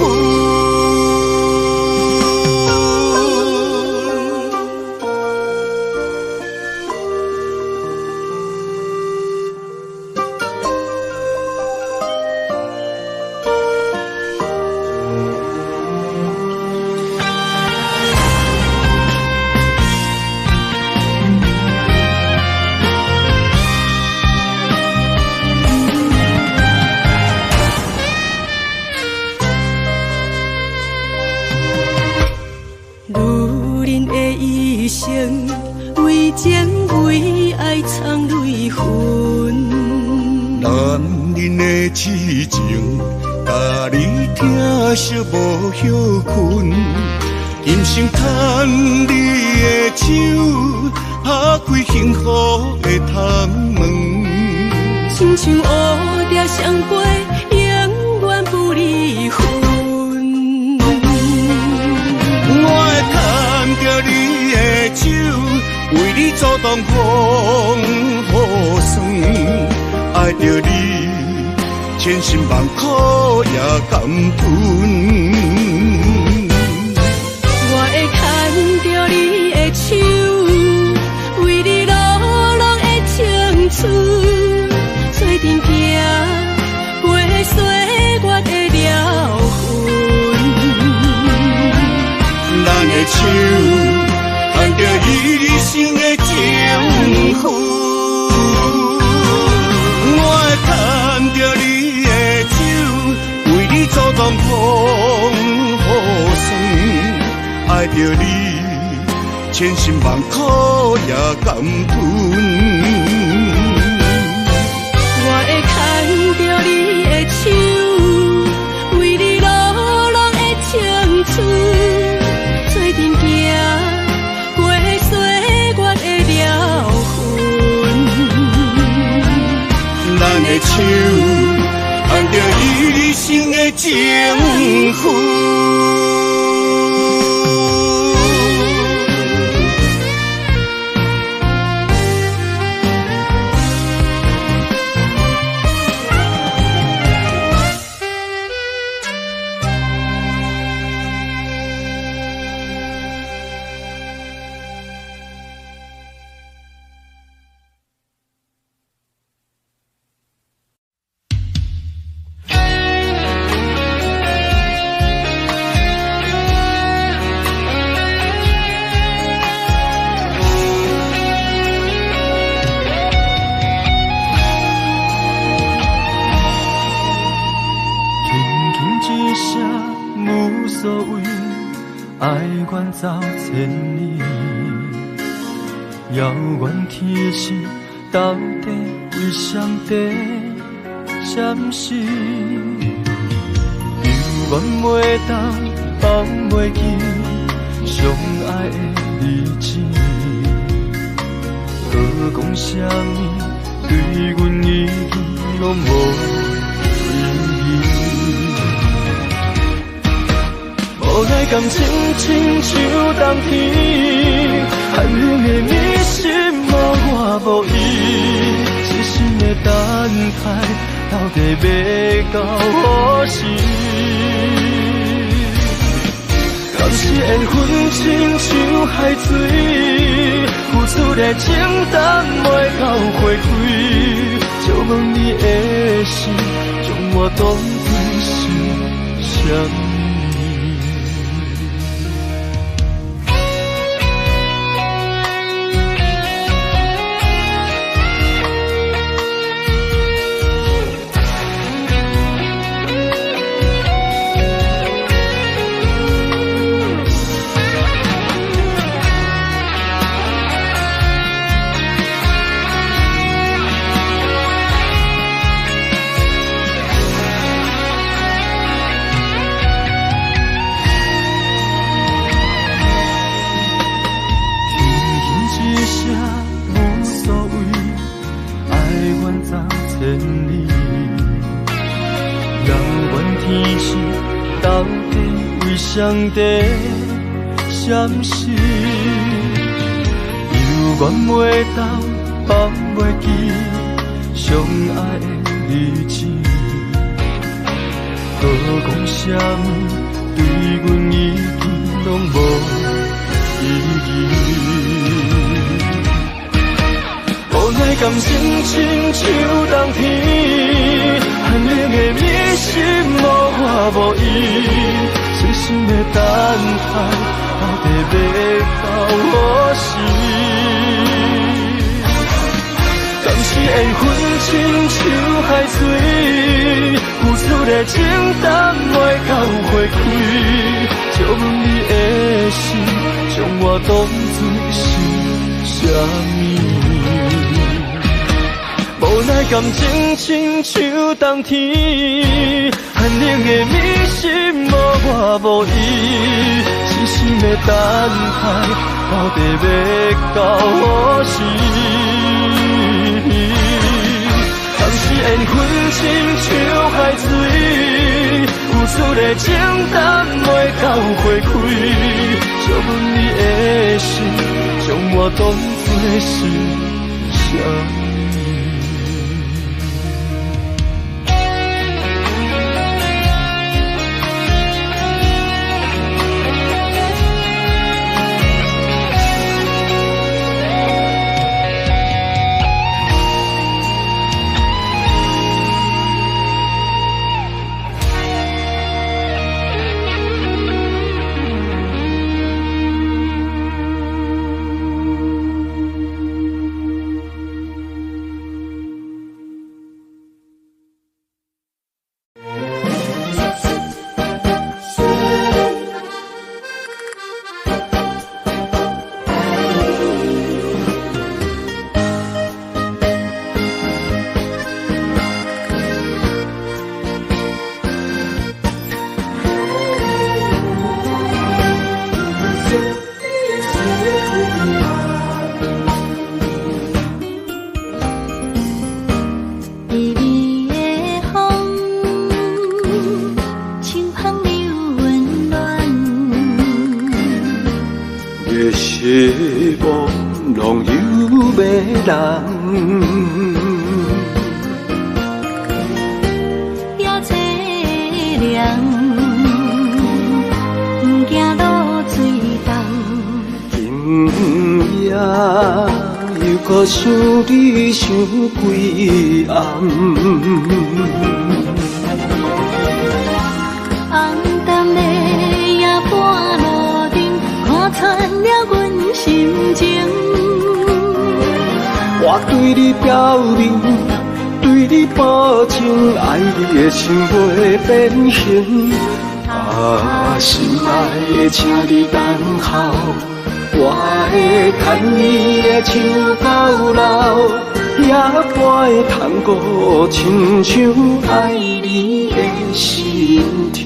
为情为爱藏泪痕，男人的痴情，甲你疼惜无歇困。今生牵你的手，打开幸福的窗门。亲像乌蝶相陪，永远不离分。爱着你，千辛万苦也甘吞。我会牵着你的手，为你落落的青春，做阵行过岁月的疗痕。咱的手牵着一生的情分，我会牵着你的手，为你阻挡风雨霜。爱着你，千辛万苦也甘吞。我会牵着你的手，为你落落的青春，做阵行过岁月的疗痕。咱的手牵着一生的情分。走千里，遥远天时，到底为上帝闪失？犹原袂当放袂记相爱的日子，何讲什么对阮意义拢无意义。无奈感情亲像冬天，寒冷的你心无我无依，痴心的等待，到底要到何时？敢是缘分亲像海水，付出的情淡袂到花开，就问你的心，将我当作是什么？上帝闪失，犹原袂当放袂记相爱的日子，何讲什么对阮意义拢无意义。无奈感情亲像冬天，寒冷的你心无我无依。痴心的等待，到底要到何时？敢是缘分亲像海水，付出的情淡袂到花开，就问你的心，将我当作是啥物？无奈感情亲像冬天，寒冷的你心无我无依，痴心的等待，到底要到何时？当时缘分亲像海水，付出的情淡袂到花开，就问你的心，将我当作是啥物？是无浪有迷人，也凄凉，不惊落水重。今夜又搁想你想几暗。红淡的夜半路灯，看穿了阮心情。我对你表明，对你保证，爱你的心袂变形。啊，心爱的，请你等候，我会牵你的手到老，也不会通过亲像爱你的心跳。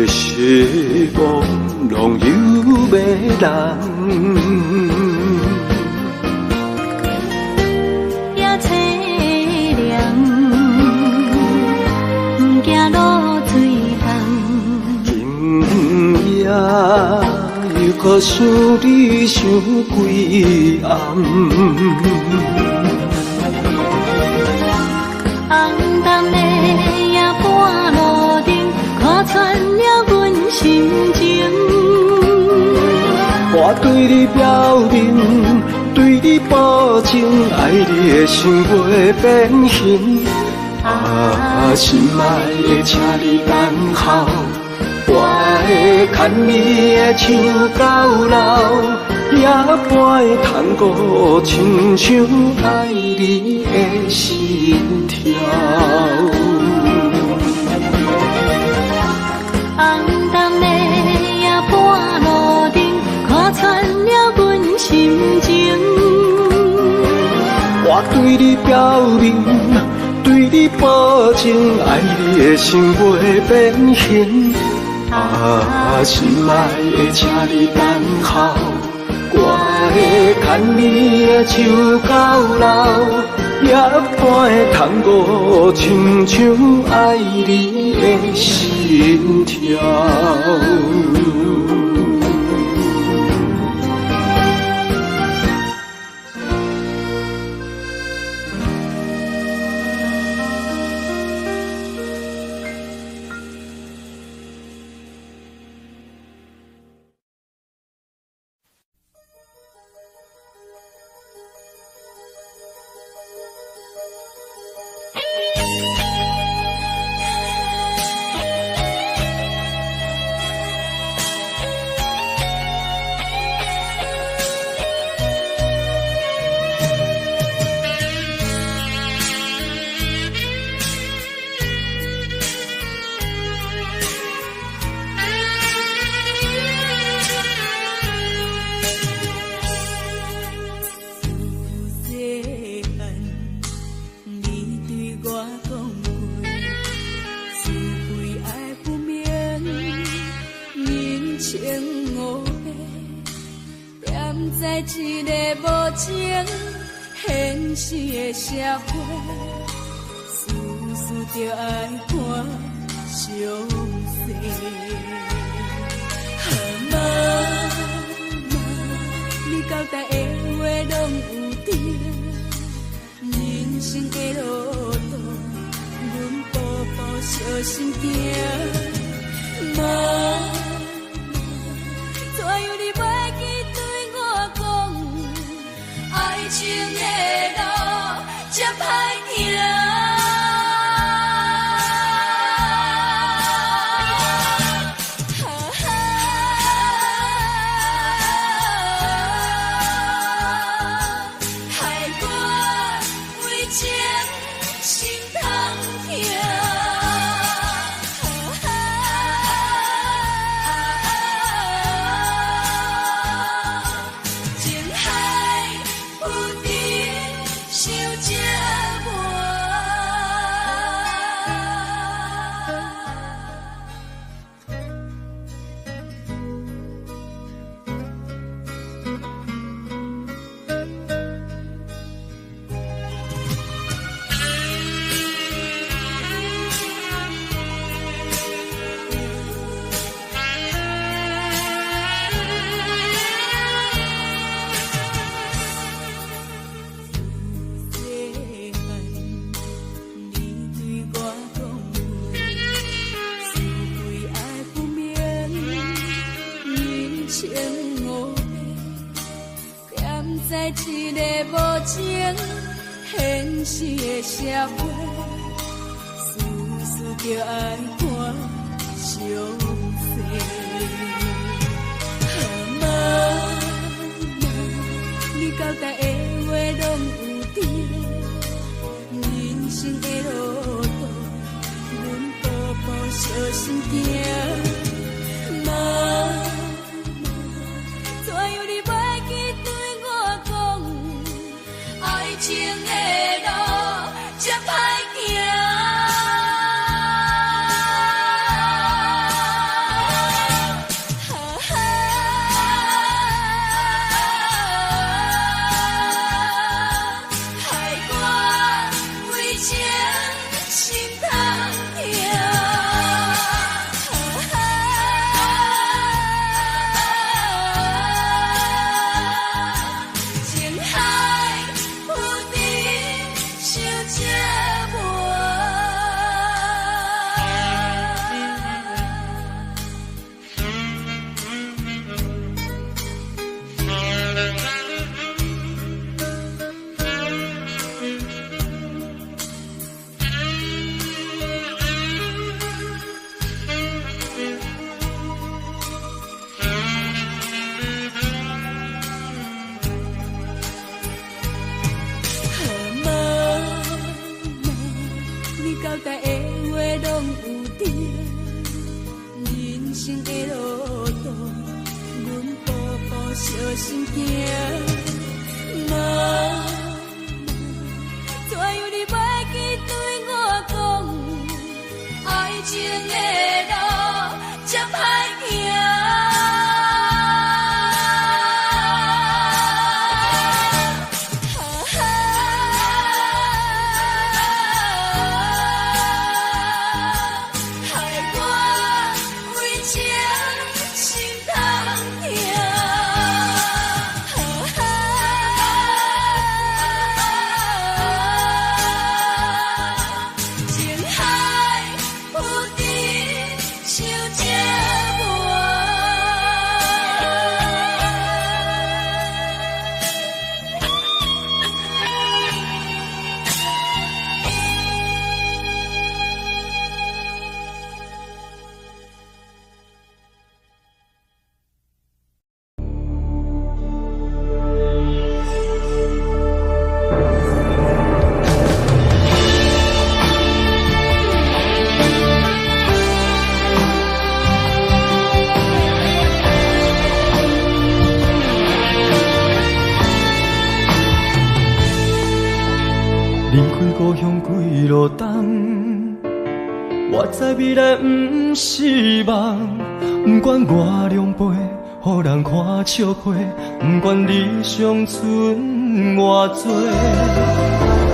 是无浪有迷人，也凄凉，不惊落水重。今夜又搁想你想几暗。红淡的夜半路灯，看穿了阮心情。我对你表明，对你保证，爱你的心袂变形。啊，心爱的，请你等候，我会牵你的手到老，也不会通过亲像爱你的心跳。红淡的夜半路灯，看穿了阮心情。我对你表明，对你保证，爱你的心袂变形。啊，心爱的，请你等候，我会牵你的手到老，也不会通过亲像爱你的心跳。在一个无情现实的社会，事事就爱看详细。妈妈，你交代的话拢有对，人生的路途，阮步步小心行。妈。怎样你袂记对我讲，爱情的路真歹行。害我为情心痛痛。一情无味，欠在一个无情现实的社会，事事就爱看详细。妈妈，你交代的话拢有对，人生的路途，阮步步小心行。妈妈，怎样你袂记对我讲，爱情的路这歹行。小心行，妈妈，怎样你袂记对我讲，爱情的路这歹行。故乡几路东，我知未来不是梦。不管我两杯，予人看笑话。不管理想剩偌多，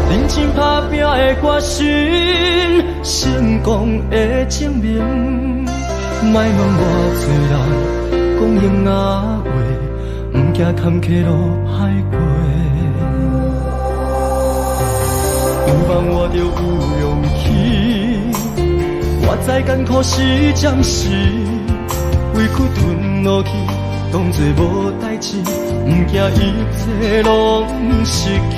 认真打拼的决心，成功的证明。莫问偌多人讲永仔话，不惊坎坷路歹过。有梦我就有勇气，我知艰苦是暂时，委屈吞落去，当作无代志，不惊一切拢失去。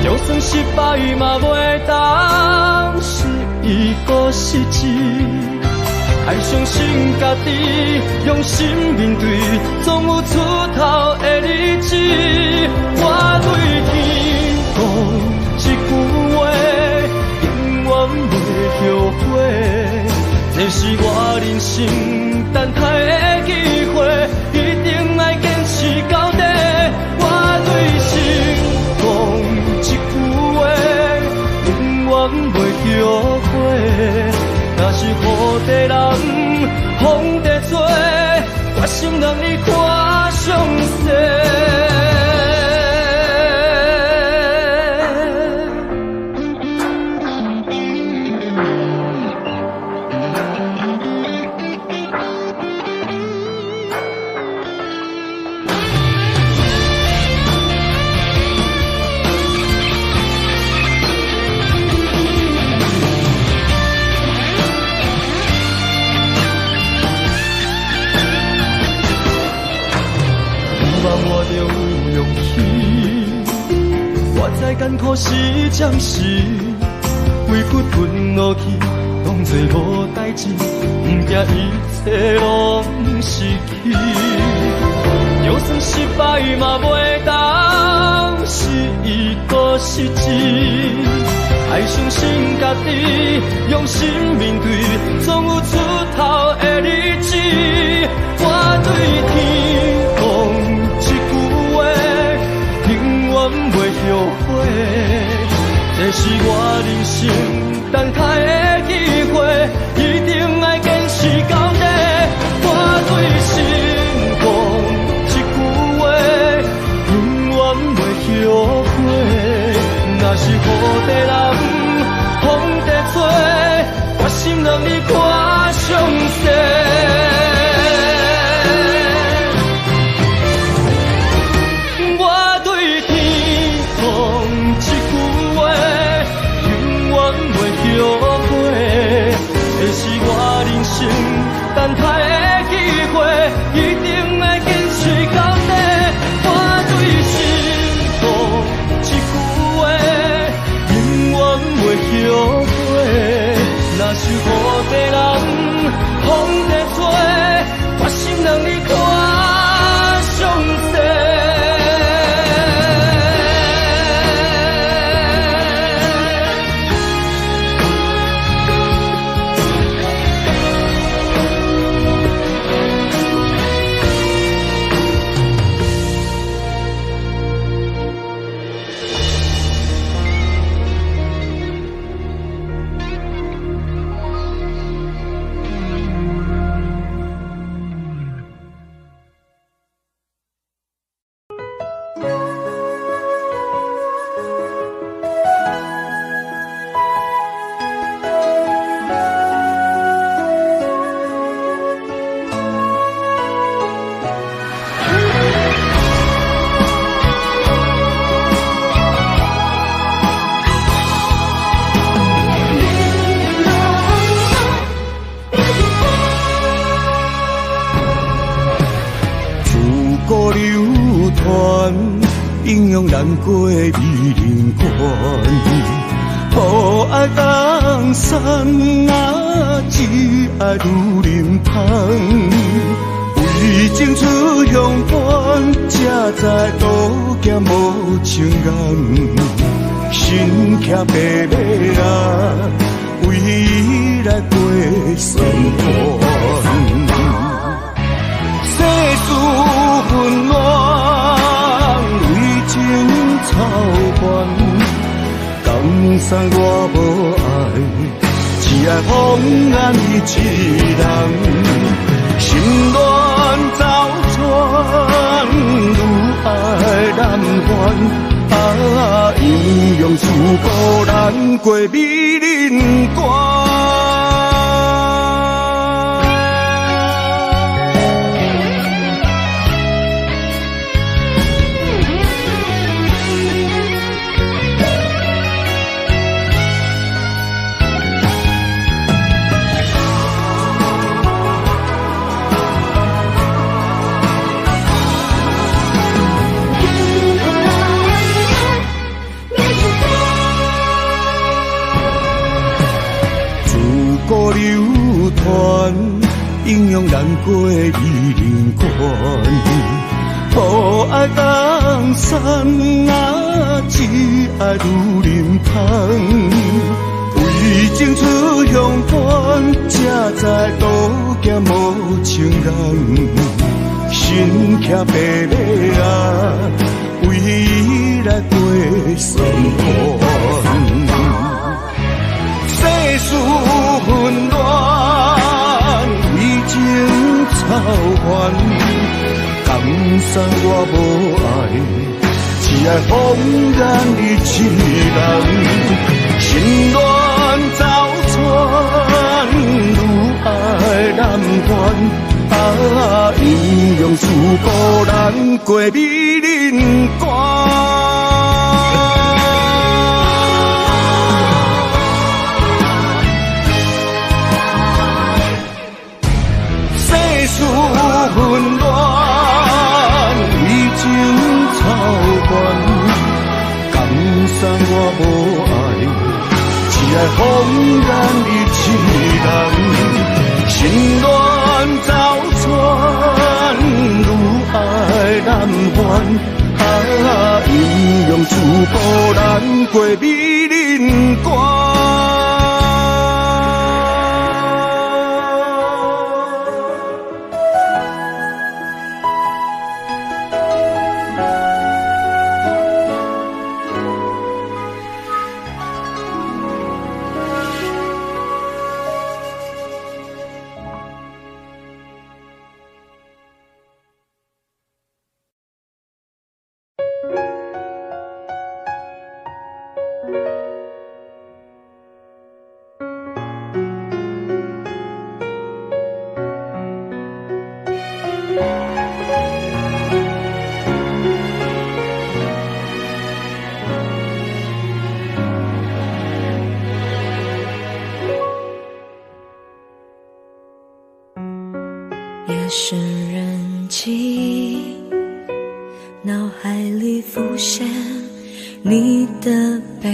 就算失败嘛袂当是一个失志，爱相信家己，用心面对，总有出头的日子。我对天讲一句话，永远袂后悔。这是我人生等待的机会，一定要坚持到底。我对心讲一句话，永远袂后悔。若是雨地人，风地做，我心让你看详细。着有勇气。我知艰苦是暂时，委屈吞落去，当作无代志，不惊一切拢失去。就算失败嘛袂当是一个失志，爱相信家己，用心面对，总有出头的日子。我对天讲一句话，永远袂后悔，这是我人生等待的机会，一定要坚持到底。我对心讲一句话，永远袂后悔，若是好地人风地吹，我心让你看上世。等待的机会，一定要坚持到底。我对心讲一句话，永远袂后悔。若是好地人风地吹，我心让你看上世。英勇难过美人关，无爱江山啊，只爱女人香。为争取向关，才知路行无情人。身骑白马啊，为伊来过酸寒。世事纷乱，为情操烦，江山我无爱，只爱风眼伊一人。心乱走船，愈爱难还。啊，英勇自古难过美人关。流传英勇难过美人关，无爱江山啊，只爱女人香。为争取向关，才知路行无情人。身骑白马啊，为伊来过酸寒。世事纷乱，为情操烦，江山我无爱，只爱风眼伊一人。心乱走船，愈爱难还。啊，英勇自古难过美人关。纷乱，为情散我无爱，只爱放任伊一人，心乱走窜，愈爱难还。阴阳自保，咱过美人关。夜深人静，脑海里浮现你的背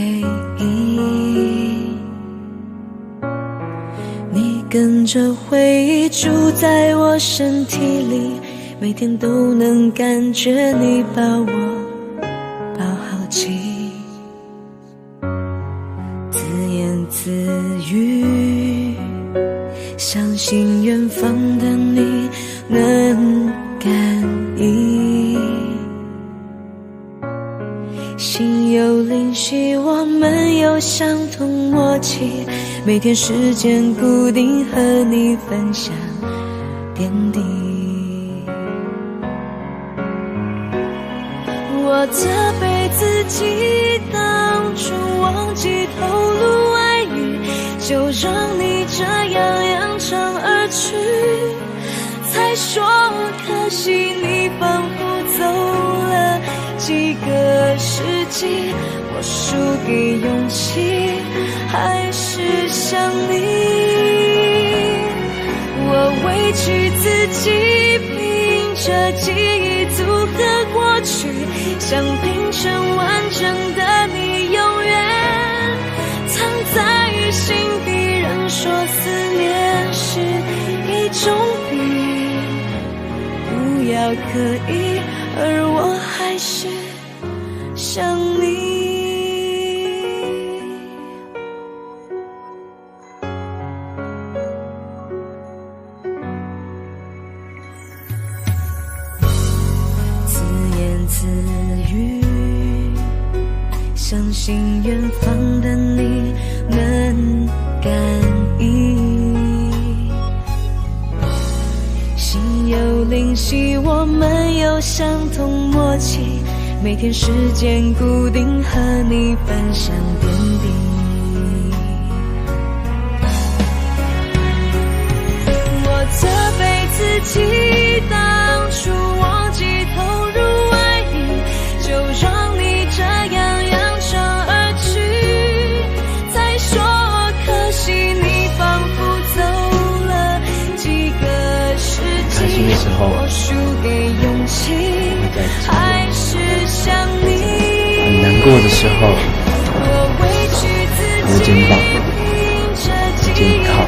影，你跟着回忆住在我身体里，每天都能感觉你把我抱好紧，自言自语，相信远方的你能感应，心有灵犀，我们有相同默契，每天时间固定和你分享点滴。我责备自己当初忘记透露爱意，就让你这样扬长而去，才说可惜你仿佛走了几个世纪，我输给勇气，还是想你。我委屈自己，凭着记忆组合过去，想拼成完整的你，永远藏在心底。人说思念是一种病，不要刻意，而我还是想你。自言自语，相信远方的你能感应，心有灵犀，我们有相同默契，每天时间固定和你分享点滴。我责备自己当初忘记投入爱意，就让你这样扬长而去，才说可惜你仿佛走了几个世纪，我输给勇气，还是想你。很难过的时候，我的肩膀，我肩靠，嫁给我好吗？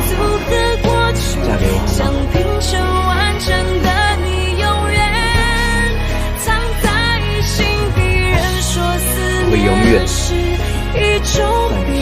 会永远是一种病，